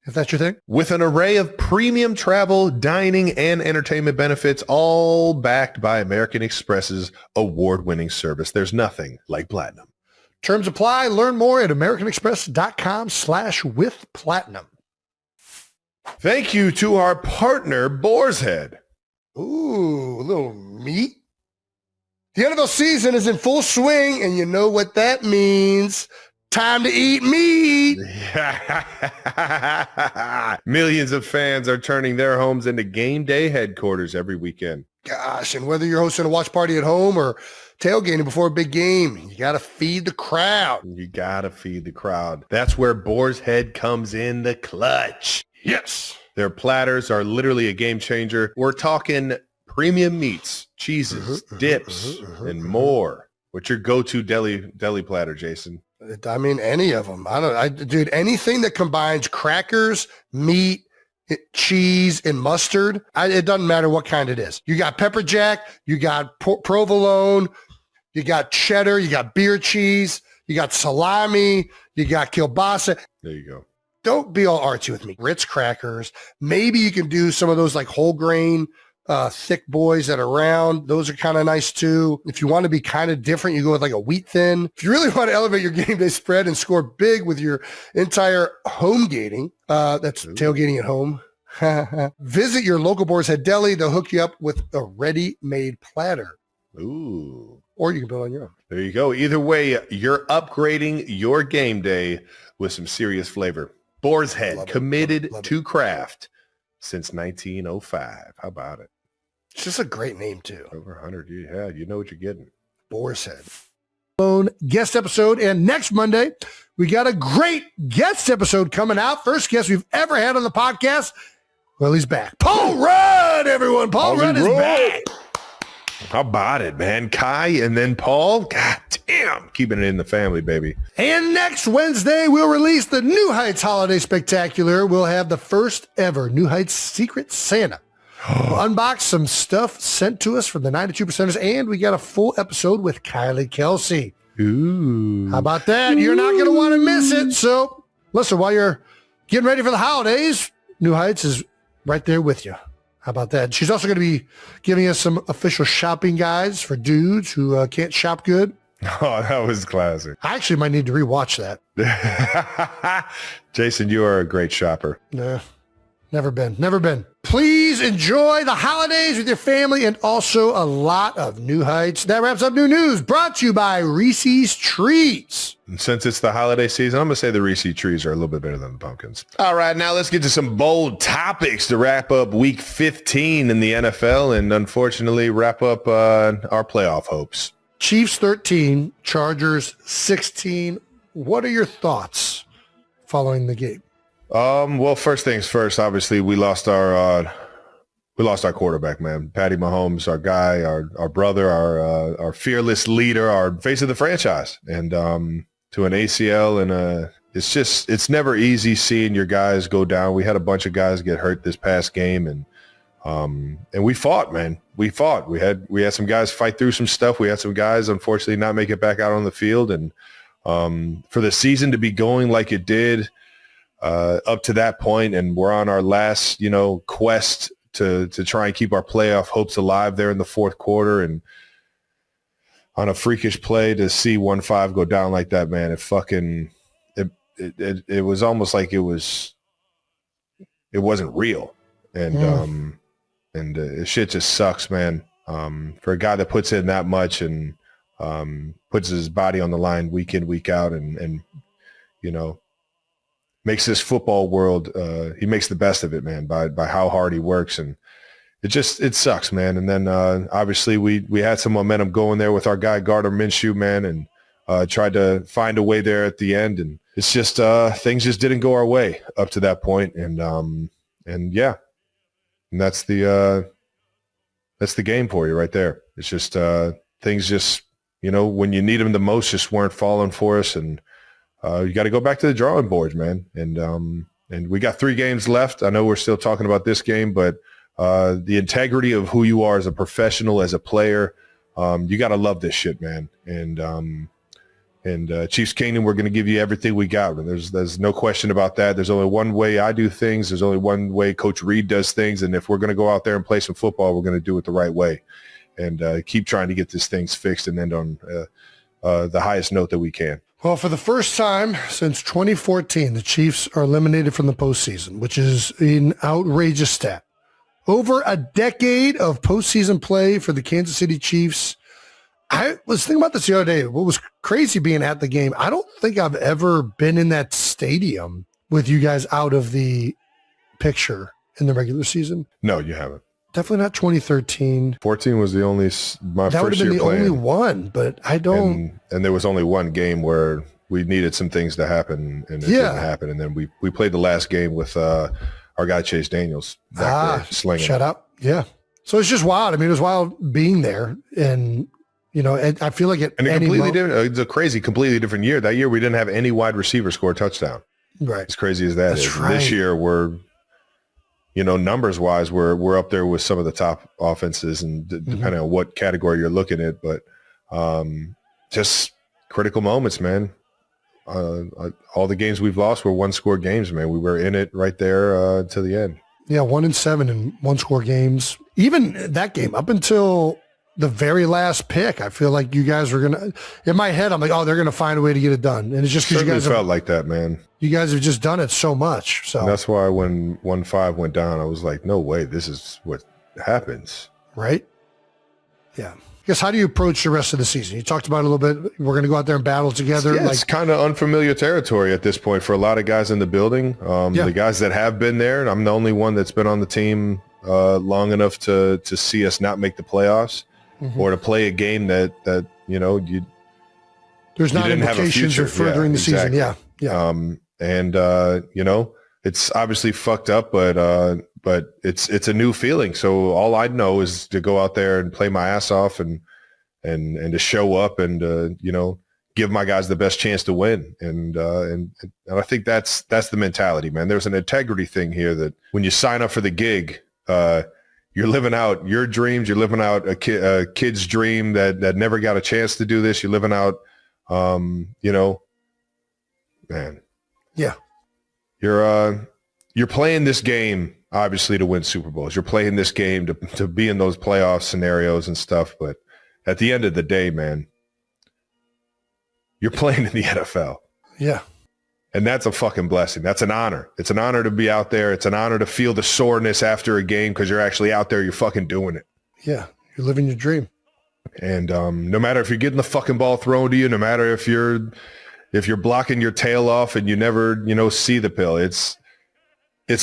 if that's your thing. With an array of premium travel, dining, and entertainment benefits, all backed by American Express's award-winning service. There's nothing like Platinum. Terms apply. Learn more at americanexpress.com/withplatinum. Thank you to our partner, Boar's Head. Ooh, a little meat. The NFL season is in full swing, and you know what that means. Time to eat meat. Millions of fans are turning their homes into game day headquarters every weekend. Gosh, and whether you're hosting a watch party at home or tailgating before a big game, you got to feed the crowd. You got to feed the crowd. That's where Boar's Head comes in the clutch. Yes. Their platters are literally a game changer. We're talking premium meats, cheeses, dips, and more. What's your go-to deli platter, Jason? I mean, any of them. Dude, anything that combines crackers, meat, cheese, and mustard. It doesn't matter what kind it is. You got pepper jack, you got provolone, you got cheddar, you got beer cheese, you got salami, you got kielbasa. There you go. Don't be all artsy with me. Ritz crackers. Maybe you can do some of those like whole grain, thick boys that are round. Those are kind of nice too. If you want to be kind of different, you go with like a wheat thin. If you really want to elevate your game day spread and score big with your entire home gating, that's tailgating at home. Visit your local Boar's Head Deli. They'll hook you up with a ready-made platter. Ooh. Or you can build on your own. There you go. Either way, you're upgrading your game day with some serious flavor. Boar's Head, committed to craft since 1905. How about it? It's just a great name, too. Over 100 years. Yeah, you know what you're getting. Boar's Head. Guest episode. And next Monday, we got a great guest episode coming out. First guest we've ever had on the podcast. Well, he's back. Paul Rudd, everyone. Paul Rudd is back. How about it, man? Kai and then Paul. God damn. Keeping it in the family, baby. And next Wednesday, we'll release the New Heights Holiday Spectacular. We'll have the first ever New Heights Secret Santa. We'll unbox some stuff sent to us from the 92%ers, and we got a full episode with Kylie Kelce. Ooh. How about that? You're not going to want to miss it. So listen, while you're getting ready for the holidays, New Heights is right there with you. How about that? She's also going to be giving us some official shopping guides for dudes who can't shop good. Oh, that was classic. I actually might need to rewatch that. Jason, you are a great shopper. Nah, never been. Please enjoy the holidays with your family and also a lot of New Heights. That wraps up New News, brought to you by Reese's Trees. And since it's the holiday season, I'm going to say the Reese's Trees are a little bit better than the pumpkins. All right, now let's get to some bold topics to wrap up week 15 in the NFL and unfortunately wrap up our playoff hopes. Chiefs 13, Chargers 16. What are your thoughts following the game? Well, first things first, obviously we lost our quarterback, man. Patty Mahomes, our guy, our brother, our fearless leader, our face of the franchise. And to an ACL and it's never easy seeing your guys go down. We had a bunch of guys get hurt this past game and we fought, man. We fought. We had some guys fight through some stuff. We had some guys unfortunately not make it back out on the field. And for the season to be going like it did, up to that point, and we're on our last, quest to try and keep our playoff hopes alive there in the fourth quarter, and on a freakish play to see 1-5 go down like that, man, it was almost like it wasn't real, and shit just sucks, man. For a guy that puts in that much and puts his body on the line week in, week out, and makes this football world, he makes the best of it, man, by how hard he works. And it sucks, man. And then obviously we had some momentum going there with our guy Gardner Minshew, man, and tried to find a way there at the end. And it's just things just didn't go our way up to that point. And yeah, and that's the game for you right there. It's just things just, when you need them the most, just weren't falling for us. And you got to go back to the drawing boards, man. And we got 3 games left. I know we're still talking about this game, but the integrity of who you are as a professional, as a player, you got to love this shit, man. And Chiefs Kingdom, we're going to give you everything we got. There's no question about that. There's only one way I do things. There's only one way Coach Reed does things. And if we're going to go out there and play some football, we're going to do it the right way and keep trying to get these things fixed and end on the highest note that we can. Well, for the first time since 2014, the Chiefs are eliminated from the postseason, which is an outrageous stat. Over a decade of postseason play for the Kansas City Chiefs. I was thinking about this the other day. What was crazy being at the game, I don't think I've ever been in that stadium with you guys out of the picture in the regular season. No, you haven't. Definitely not 2013. 14 was the only, my that first would have year been the playing. only one, but I don't. And there was only one game where we needed some things to happen, and it didn't happen. And then we played the last game with our guy Chase Daniels back there slinging. Shut up. Yeah. So it's just wild. I mean, it was wild being there, and I feel like it's a crazy, completely different year. That year we didn't have any wide receiver score a touchdown. Right. As crazy as that is. Right. This year we're, numbers wise, we're up there with some of the top offenses, and depending on what category you're looking at, but just critical moments, man. All the games we've lost were one-score games, man. We were in it right there to the end. Yeah, 1-7 in one-score games. Even that game, up until the very last pick, I feel like you guys were going to, in my head, I'm like, oh, they're going to find a way to get it done. And it's just because you guys felt like that, man. You guys have just done it so much. So and that's why when 1-5 went down, I was like, no way, this is what happens. Right? Yeah. I guess, how do you approach the rest of the season? You talked about it a little bit. We're going to go out there and battle together. Yeah, it's kind of unfamiliar territory at this point for a lot of guys in the building. The guys that have been there, and I'm the only one that's been on the team long enough to see us not make the playoffs or to play a game that you there's not didn't have a implications future. of furthering the season. Yeah. It's obviously fucked up, but it's a new feeling. So all I know is to go out there and play my ass off and to show up and give my guys the best chance to win. And I think that's the mentality, man. There's an integrity thing here that when you sign up for the gig, you're living out your dreams. You're living out a kid's dream that never got a chance to do this. You're living out, man. Yeah. You're playing this game obviously to win Super Bowls. You're playing this game to be in those playoff scenarios and stuff. But at the end of the day, man, you're playing in the NFL. Yeah. And that's a fucking blessing. That's an honor. It's an honor to be out there. It's an honor to feel the soreness after a game because you're actually out there. You're fucking doing it. Yeah. You're living your dream. And no matter if you're getting the fucking ball thrown to you, no matter if you're blocking your tail off and you never, see the pill, it's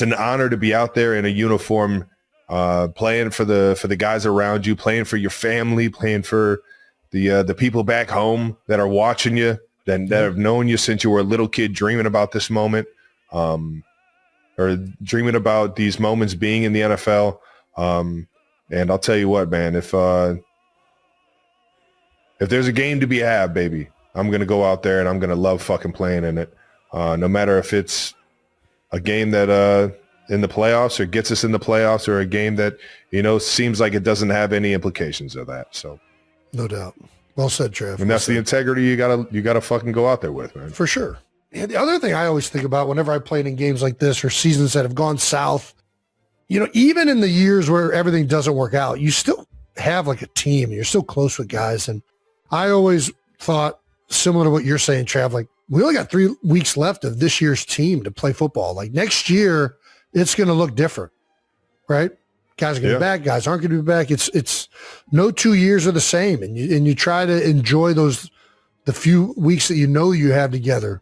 an honor to be out there in a uniform, playing for the guys around you, playing for your family, playing for the people back home that are watching you, that have known you since you were a little kid, dreaming about this moment, or dreaming about these moments being in the NFL. And I'll tell you what, man, if there's a game to be had, baby, I'm going to go out there and I'm going to love fucking playing in it. No matter if it's a game that in the playoffs or gets us in the playoffs or a game that, seems like it doesn't have any implications of that. So no doubt. Well said, Trev. And that's the integrity you gotta fucking go out there with, man. For sure. Yeah, the other thing I always think about whenever I played in games like this or seasons that have gone south, even in the years where everything doesn't work out, you still have like a team and you're still close with guys. And I always thought, similar to what you're saying, Trav, like we only got 3 weeks left of this year's team to play football. Like next year, it's going to look different, right? Guys are going to be back. Guys aren't going to be back. It's no 2 years are the same. And you try to enjoy the few weeks that you have together.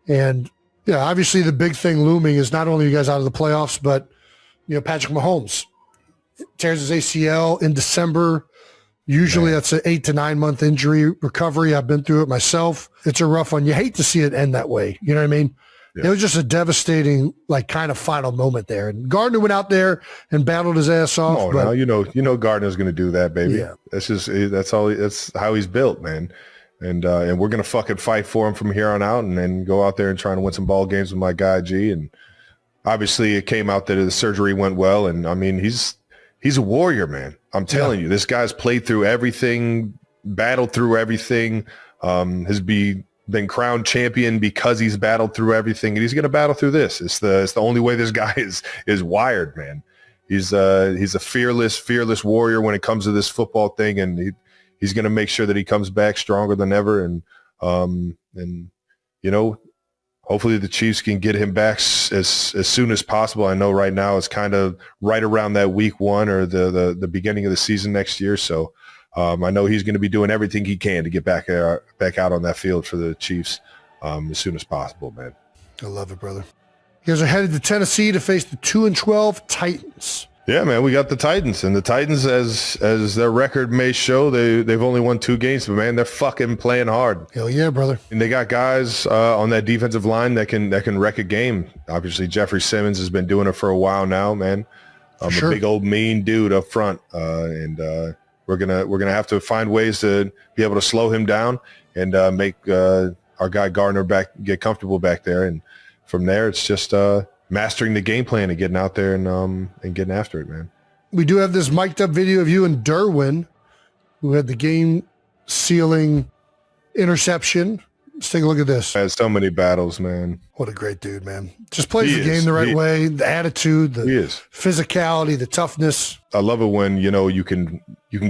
And yeah, obviously the big thing looming is not only you guys out of the playoffs, but Patrick Mahomes tears his ACL in December. Usually that's an 8 to 9 month injury recovery. I've been through it myself. It's a rough one. You hate to see it end that way. You know what I mean? Yeah. It was just a devastating, kind of final moment there. And Gardner went out there and battled his ass off. Oh, now you know Gardner's going to do that, baby. Yeah. That's how he's built, man. And we're going to fucking fight for him from here on out, and then go out there and try to win some ball games with my guy G. And obviously it came out that the surgery went well, and I mean he's a warrior, man. I'm telling you, this guy's played through everything, battled through everything, has been crowned champion because he's battled through everything, and he's going to battle through this. It's the only way this guy is wired, man. He's a fearless warrior when it comes to this football thing, and he's going to make sure that he comes back stronger than ever. And hopefully the Chiefs can get him back as soon as possible. I know right now it's kind of right around that week 1 or the beginning of the season next year. So I know he's going to be doing everything he can to get back out on that field for the Chiefs as soon as possible, man. I love it, brother. You guys are headed to Tennessee to face the 2-12 Titans. Yeah, man, we got the Titans, and the Titans, as their record may show, they've only won 2 games, but man, they're fucking playing hard. Hell yeah, brother! And they got guys on that defensive line that can wreck a game. Obviously, Jeffrey Simmons has been doing it for a while now, man. A big old mean dude up front, and we're gonna have to find ways to be able to slow him down and make our guy Gardner get comfortable back there, and from there it's just mastering the game plan and getting out there and getting after it, man. We do have this mic'd up video of you and Derwin, who had the game sealing interception. Let's take a look at this. Has so many battles, man. What a great dude, man. Just plays the game the right way, the attitude, the physicality, the toughness. I love it when, you can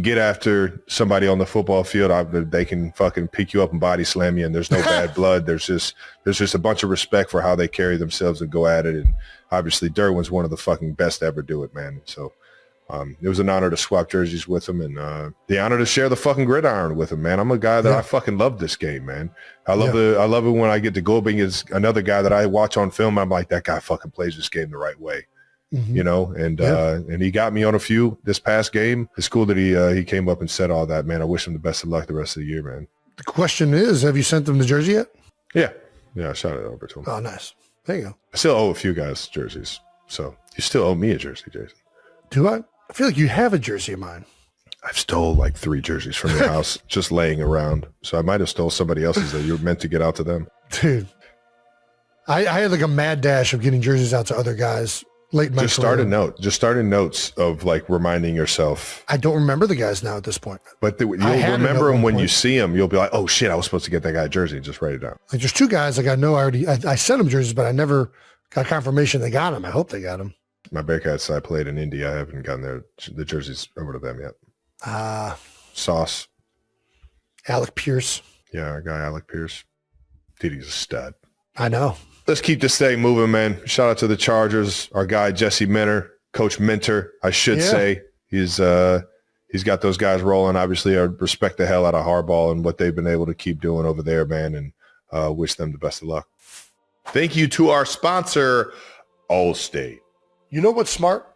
get after somebody on the football field. They can fucking pick you up and body slam you, and there's no bad blood. There's just a bunch of respect for how they carry themselves and go at it. And obviously Derwin's one of the fucking best to ever do it, man. So it was an honor to swap jerseys with him, and the honor to share the fucking gridiron with him, man. I'm a guy that I fucking love this game, man. I love it when I get to go up against another guy that I watch on film. I'm like, that guy fucking plays this game the right way, and he got me on a few this past game. It's cool that he came up and said all that, man. I wish him the best of luck the rest of the year, man. The question is, have you sent them the jersey yet? Yeah, I shot it over to him. Oh, nice. There you go. I still owe a few guys jerseys, so you still owe me a jersey, Jason. Do I? I feel like you have a jersey of mine. I've stole like 3 jerseys from your house just laying around. So I might have stole somebody else's that you were meant to get out to them. Dude, I had like a mad dash of getting jerseys out to other guys late in my career. Just start in notes of like reminding yourself. I don't remember the guys now at this point. But you'll remember them when you see them. You'll be like, oh shit, I was supposed to get that guy a jersey. Just write it down. Like there's 2 guys like I know I sent them jerseys, but I never got confirmation they got them. I hope they got them. My Bearcats, I played in India. I haven't gotten the jerseys over to them yet. Sauce. Alec Pierce. Yeah, our guy Alec Pierce. Dude, he's a stud. I know. Let's keep this thing moving, man. Shout out to the Chargers. Our guy Jesse Minter, Coach Minter, I should say. He's got those guys rolling. Obviously, I respect the hell out of Harbaugh and what they've been able to keep doing over there, man, and wish them the best of luck. Thank you to our sponsor, Allstate. You know what's smart?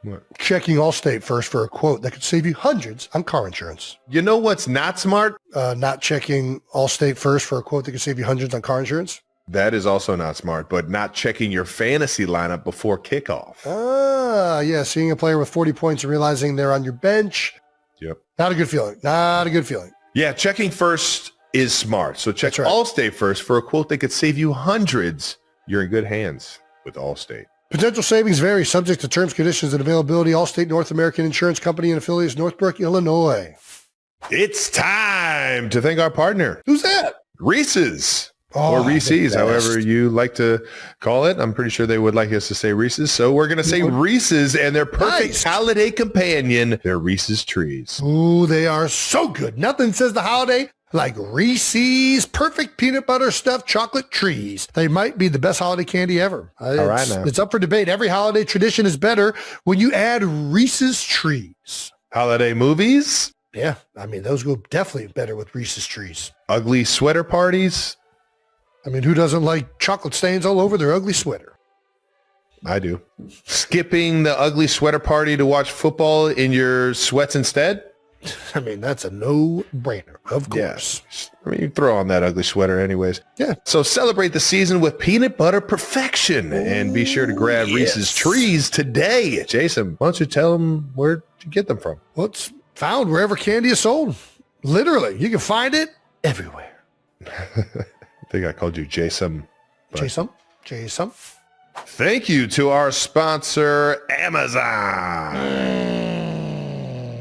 What? Checking Allstate first for a quote that could save you hundreds on car insurance. You know what's not smart? Not checking Allstate first for a quote that could save you hundreds on car insurance. That is also not smart, but not checking your fantasy lineup before kickoff. Yeah, seeing a player with 40 points and realizing they're on your bench. Yep. Not a good feeling. Not a good feeling. Yeah, checking first is smart. So check Allstate first for a quote that could save you hundreds. You're in good hands with Allstate. Potential savings vary, subject to terms, conditions, and availability. Allstate North American Insurance Company and affiliates, Northbrook, Illinois. It's time to thank our partner. Who's that? Reese's. Or Reese's, however you like to call it. I'm pretty sure they would like us to say Reese's. So we're going to say Reese's and their perfect holiday companion, their Reese's Trees. Ooh, they are so good. Nothing says the holiday like Reese's perfect peanut butter stuffed chocolate trees. They might be the best holiday candy ever. All right now. It's up for debate. Every holiday tradition is better when you add Reese's Trees. Holiday movies? Yeah, I mean, those go definitely better with Reese's Trees. Ugly sweater parties? I mean, who doesn't like chocolate stains all over their ugly sweater? I do. Skipping the ugly sweater party to watch football in your sweats instead? I mean, that's a no-brainer, of course. Yeah. I mean, you throw on that ugly sweater anyways. Yeah. So celebrate the season with peanut butter perfection and be sure to grab Reese's Trees today. Jason, why don't you tell them where to get them from? Well, it's found wherever candy is sold. Literally. You can find it everywhere. I think I called you Jason. Jason? Thank you to our sponsor, Amazon.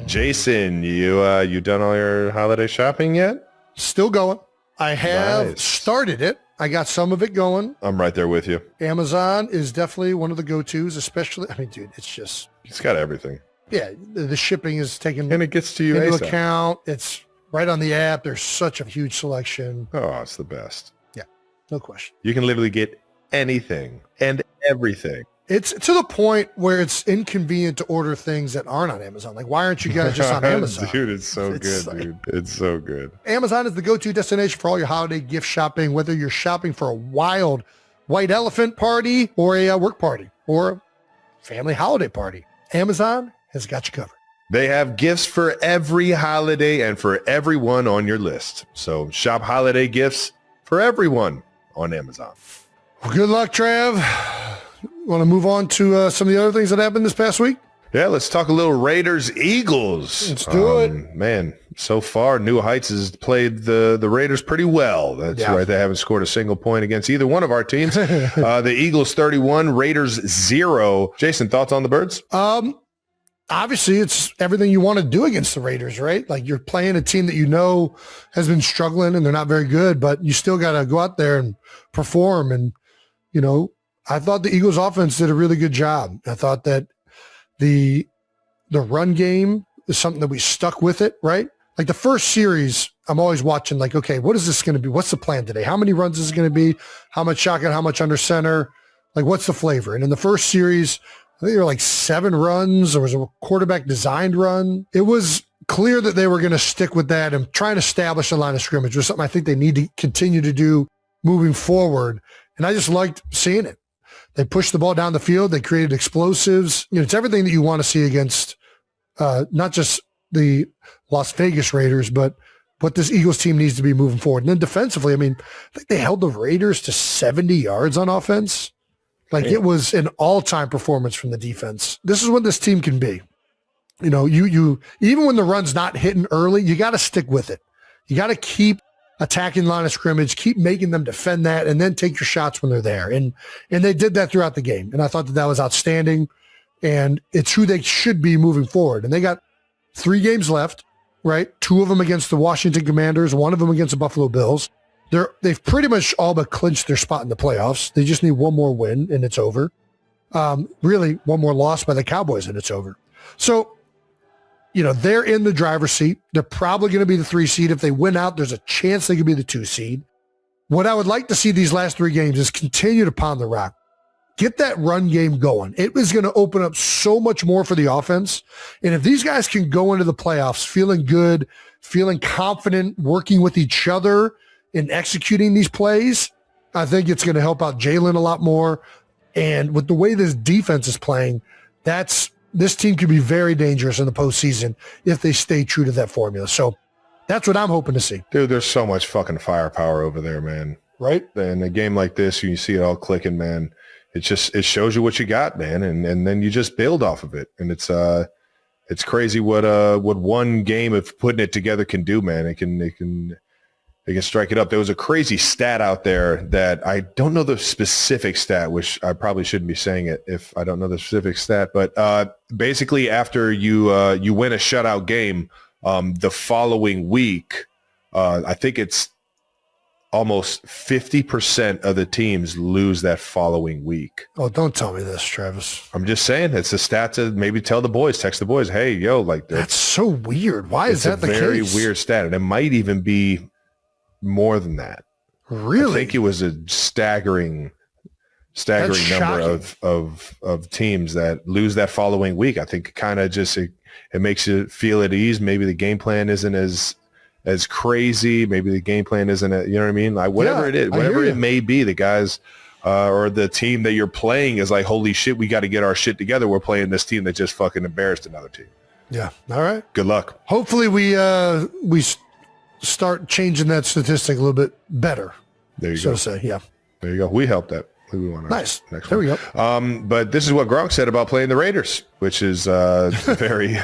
Jason, you done all your holiday shopping yet? Still going. I have started it. I got some of it going. I'm right there with you. Amazon is definitely one of the go-tos, especially, I mean, dude, it's got everything. Yeah, the shipping is taken and it gets to you into account. It's right on the app. There's such a huge selection. Oh, it's the best. Yeah, No question. You can literally get anything and everything. It's to the point where it's inconvenient to order things that aren't on Amazon. Like, why aren't you guys just on Amazon? Dude, it's so good, dude. It's so good. Amazon is the go-to destination for all your holiday gift shopping, whether you're shopping for a wild white elephant party or a work party or a family holiday party. Amazon has got you covered. They have gifts for every holiday and for everyone on your list. So shop holiday gifts for everyone on Amazon. Well, good luck, Trav. Want to move on to some of the other things that happened this past week? Yeah, let's talk a little Raiders-Eagles. Let's do it. Man, so far, New Heights has played the Raiders pretty well. That's right. They haven't scored a single point against either one of our teams. The Eagles 31, Raiders 0. Jason, thoughts on the Birds? Obviously, it's everything you want to do against the Raiders, right? Like, you're playing a team that you know has been struggling and they're not very good, but you still got to go out there and perform. And, you know, I thought the Eagles offense did a really good job. I thought that the run game is something that we stuck with it, right? Like the first series, I'm always watching like, okay, what is this going to be? What's the plan today? How many runs is it going to be? How much shotgun? How much under center? Like, what's the flavor? And in the first series, I think there were like 7 runs. There was a quarterback designed run. It was clear that they were going to stick with that and try and establish a line of scrimmage, was something I think they need to continue to do moving forward. And I just liked seeing it. They pushed the ball down the field. They created explosives. You know, it's everything that you want to see against not just the Las Vegas Raiders, but what this Eagles team needs to be moving forward. And then defensively, I mean, I think they held the Raiders to 70 yards on offense. Like, it was an all-time performance from the defense. This is what this team can be. You know, you even when the run's not hitting early, you got to stick with it. You got to keep attacking line of scrimmage, keep making them defend that, and then take your shots when they're there. And they did that throughout the game. And I thought that was outstanding. And it's who they should be moving forward. And they got 3 games left, right? 2 of them against the Washington Commanders, 1 of them against the Buffalo Bills. They've pretty much all but clinched their spot in the playoffs. They just need one more win, and it's over. Really, one more loss by the Cowboys, and it's over. So, you know, they're in the driver's seat. They're probably going to be the 3 seed. If they win out, there's a chance they could be the 2 seed. What I would like to see these last 3 games is continue to pound the rock. Get that run game going. It is going to open up so much more for the offense. And if these guys can go into the playoffs feeling good, feeling confident, working with each other and executing these plays, I think it's going to help out Jalen a lot more. And with the way this defense is playing, this team could be very dangerous in the postseason if they stay true to that formula. So that's what I'm hoping to see. Dude, there's so much fucking firepower over there, man. Right? In a game like this, you see it all clicking, man. It shows you what you got, man, and then you just build off of it. And it's crazy what one game of putting it together can do, man. It can strike it up. There was a crazy stat out there that I don't know the specific stat, which I probably shouldn't be saying it if I don't know the specific stat. But basically, after you win a shutout game, the following week, I think it's almost 50% of the teams lose that following week. Oh, don't tell me this, Travis. I'm just saying, it's a stat to maybe tell the boys, text the boys, hey, yo, like that's so weird. Why is that the case? It's a very weird stat, and it might even be more than that. Really? I think it was a staggering number of teams that lose that following week. I think kind of just it makes you feel at ease. Maybe the game plan isn't as crazy. Maybe the game plan isn't, you know what I mean? Like whatever it is, whatever it may be, the guys or the team that you're playing is like, holy shit, we got to get our shit together. We're playing this team that just fucking embarrassed another team. Yeah. All right. Good luck. Hopefully we start changing that statistic a little bit better. There you go. So say, yeah. There you go. We helped that. We won nice. Next there one. we go. But this is what Gronk said about playing the Raiders, which is very,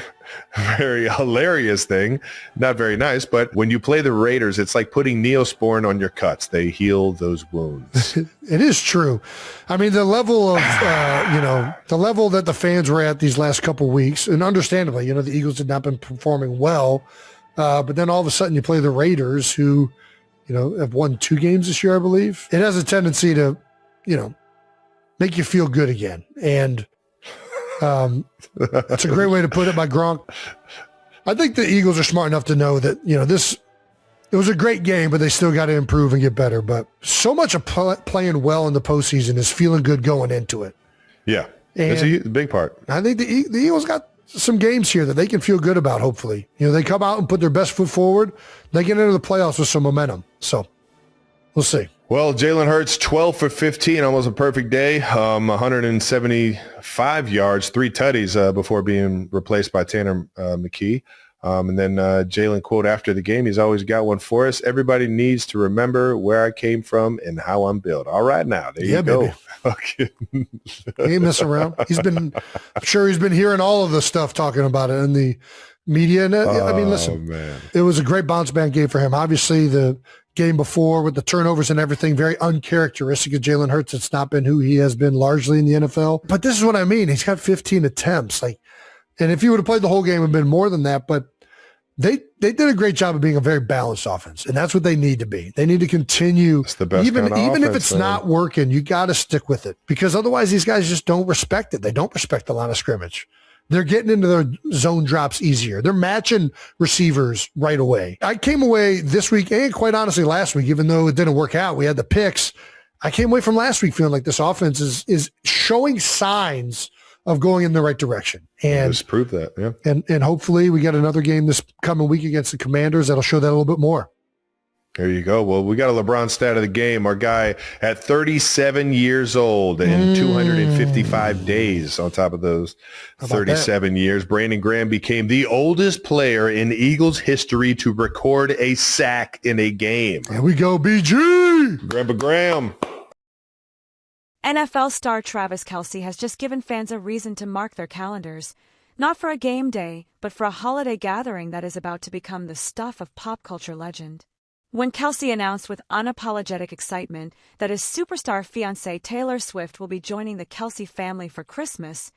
very hilarious thing. Not very nice, but when you play the Raiders, it's like putting Neosporin on your cuts. They heal those wounds. It is true. I mean, the level of, the level that the fans were at these last couple of weeks, and understandably, the Eagles had not been performing well, but then all of a sudden you play the Raiders who, have won 2 games this year, I believe. It has a tendency to, make you feel good again. And that's a great way to put it by Gronk. I think the Eagles are smart enough to know that, It was a great game, but they still got to improve and get better. But so much of playing well in the postseason is feeling good going into it. Yeah, it's a big part. I think the Eagles got some games here that they can feel good about, hopefully. They come out and put their best foot forward. They get into the playoffs with some momentum. So we'll see. Well, Jalen Hurts, 12 for 15, almost a perfect day. 175 yards, 3 tutties before being replaced by Tanner McKee. And then Jalen quote after the game, he's always got one for us. Everybody needs to remember where I came from and how I'm built. All right, now, there you go. Okay. He ain't messing around. I'm sure he's been hearing all of the stuff talking about it in the media. And listen, it was a great bounce back game for him. Obviously, the game before with the turnovers and everything, very uncharacteristic of Jalen Hurts. It's not been who he has been largely in the NFL. But this is what I mean. He's got 15 attempts. And if he would have played the whole game, it would have been more than that. But they did a great job of being a very balanced offense, and that's what they need to be. They need to continue. It's the best even offense, if it's not working, you got to stick with it, because otherwise these guys just don't respect it. They don't respect the line of scrimmage. They're getting into their zone drops easier. They're matching receivers right away. I came away this week, and quite honestly last week, even though it didn't work out, we had the picks. I came away from last week feeling like this offense is showing signs of going in the right direction. And just prove that, yeah. And hopefully we get another game this coming week against the Commanders that'll show that a little bit more. There you go. Well, we got a LeBron stat of the game. Our guy at 37 years old and 255 days on top of those 37 years. Brandon Graham became the oldest player in Eagles history to record a sack in a game. There we go, BG! Grandpa Graham. NFL star Travis Kelce has just given fans a reason to mark their calendars, not for a game day, but for a holiday gathering that is about to become the stuff of pop culture legend. When Kelce announced with unapologetic excitement that his superstar fiancée Taylor Swift will be joining the Kelce family for Christmas,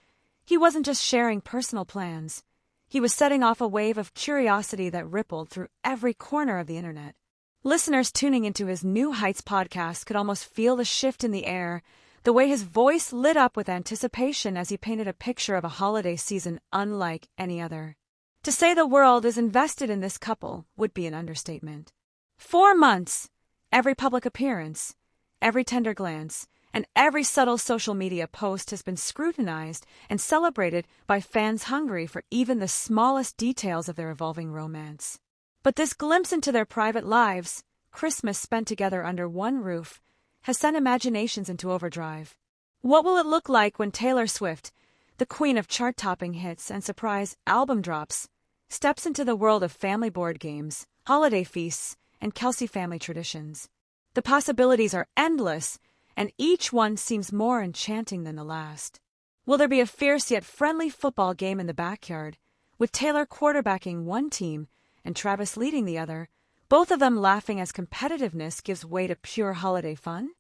he wasn't just sharing personal plans. He was setting off a wave of curiosity that rippled through every corner of the internet. Listeners tuning into his New Heights podcast could almost feel the shift in the air, the way his voice lit up with anticipation as he painted a picture of a holiday season unlike any other. To say the world is invested in this couple would be an understatement. 4 months, every public appearance, every tender glance, and every subtle social media post has been scrutinized and celebrated by fans hungry for even the smallest details of their evolving romance. But this glimpse into their private lives, Christmas spent together under one roof, has sent imaginations into overdrive. What will it look like when Taylor Swift, the queen of chart-topping hits and surprise album drops, steps into the world of family board games, holiday feasts, and Kelce family traditions? The possibilities are endless, and each one seems more enchanting than the last. Will there be a fierce yet friendly football game in the backyard, with Taylor quarterbacking one team and Travis leading the other, both of them laughing as competitiveness gives way to pure holiday fun?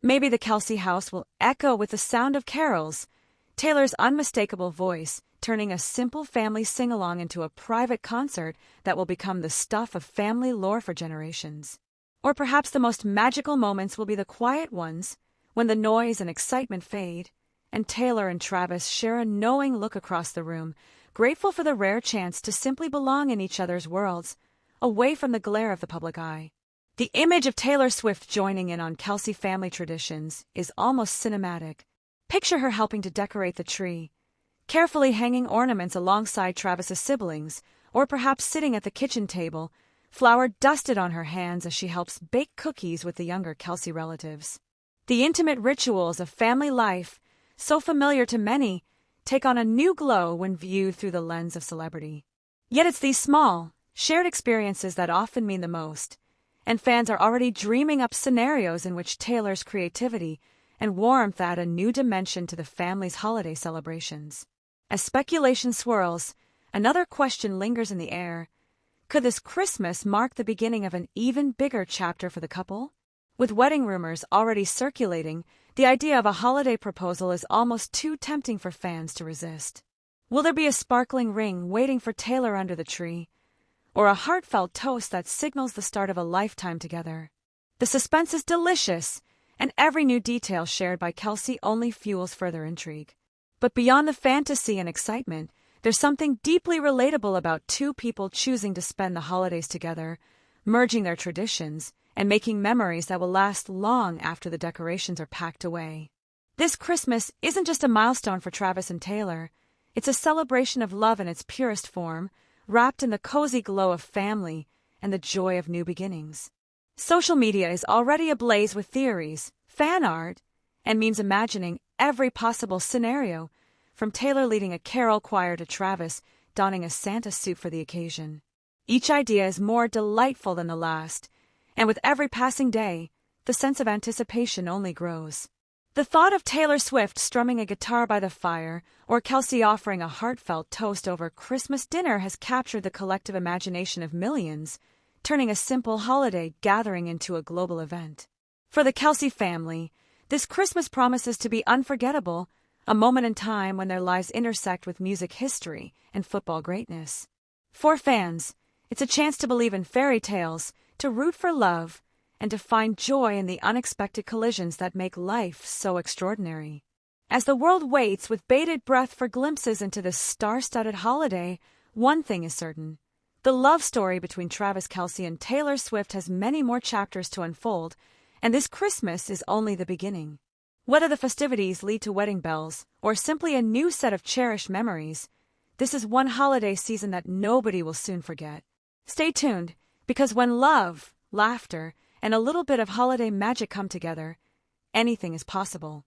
Maybe the Kelce house will echo with the sound of carols, Taylor's unmistakable voice turning a simple family sing-along into a private concert that will become the stuff of family lore for generations. Or perhaps the most magical moments will be the quiet ones, when the noise and excitement fade, and Taylor and Travis share a knowing look across the room, grateful for the rare chance to simply belong in each other's worlds, away from the glare of the public eye. The image of Taylor Swift joining in on Kelce family traditions is almost cinematic. Picture her helping to decorate the tree, carefully hanging ornaments alongside Travis's siblings, or perhaps sitting at the kitchen table, flour dusted on her hands as she helps bake cookies with the younger Kelce relatives. The intimate rituals of family life, so familiar to many, take on a new glow when viewed through the lens of celebrity. Yet it's these small, shared experiences that often mean the most, and fans are already dreaming up scenarios in which Taylor's creativity and warmth add a new dimension to the family's holiday celebrations. As speculation swirls, another question lingers in the air. Could this Christmas mark the beginning of an even bigger chapter for the couple? With wedding rumors already circulating, the idea of a holiday proposal is almost too tempting for fans to resist. Will there be a sparkling ring waiting for Taylor under the tree, or a heartfelt toast that signals the start of a lifetime together? The suspense is delicious, and every new detail shared by Kelce only fuels further intrigue. But beyond the fantasy and excitement, there's something deeply relatable about two people choosing to spend the holidays together, merging their traditions and making memories that will last long after the decorations are packed away. This Christmas isn't just a milestone for Travis and Taylor. It's a celebration of love in its purest form, wrapped in the cozy glow of family and the joy of new beginnings. Social media is already ablaze with theories, fan art, and memes imagining every possible scenario, from Taylor leading a carol choir to Travis donning a Santa suit for the occasion. Each idea is more delightful than the last, and with every passing day, the sense of anticipation only grows. The thought of Taylor Swift strumming a guitar by the fire or Kelce offering a heartfelt toast over Christmas dinner has captured the collective imagination of millions, turning a simple holiday gathering into a global event. For the Kelce family, this Christmas promises to be unforgettable, a moment in time when their lives intersect with music history and football greatness. For fans, it's a chance to believe in fairy tales, to root for love, and to find joy in the unexpected collisions that make life so extraordinary. As the world waits with bated breath for glimpses into this star-studded holiday, one thing is certain. The love story between Travis Kelce and Taylor Swift has many more chapters to unfold, and this Christmas is only the beginning. Whether the festivities lead to wedding bells or simply a new set of cherished memories, this is one holiday season that nobody will soon forget. Stay tuned, because when love, laughter, and a little bit of holiday magic come together, anything is possible.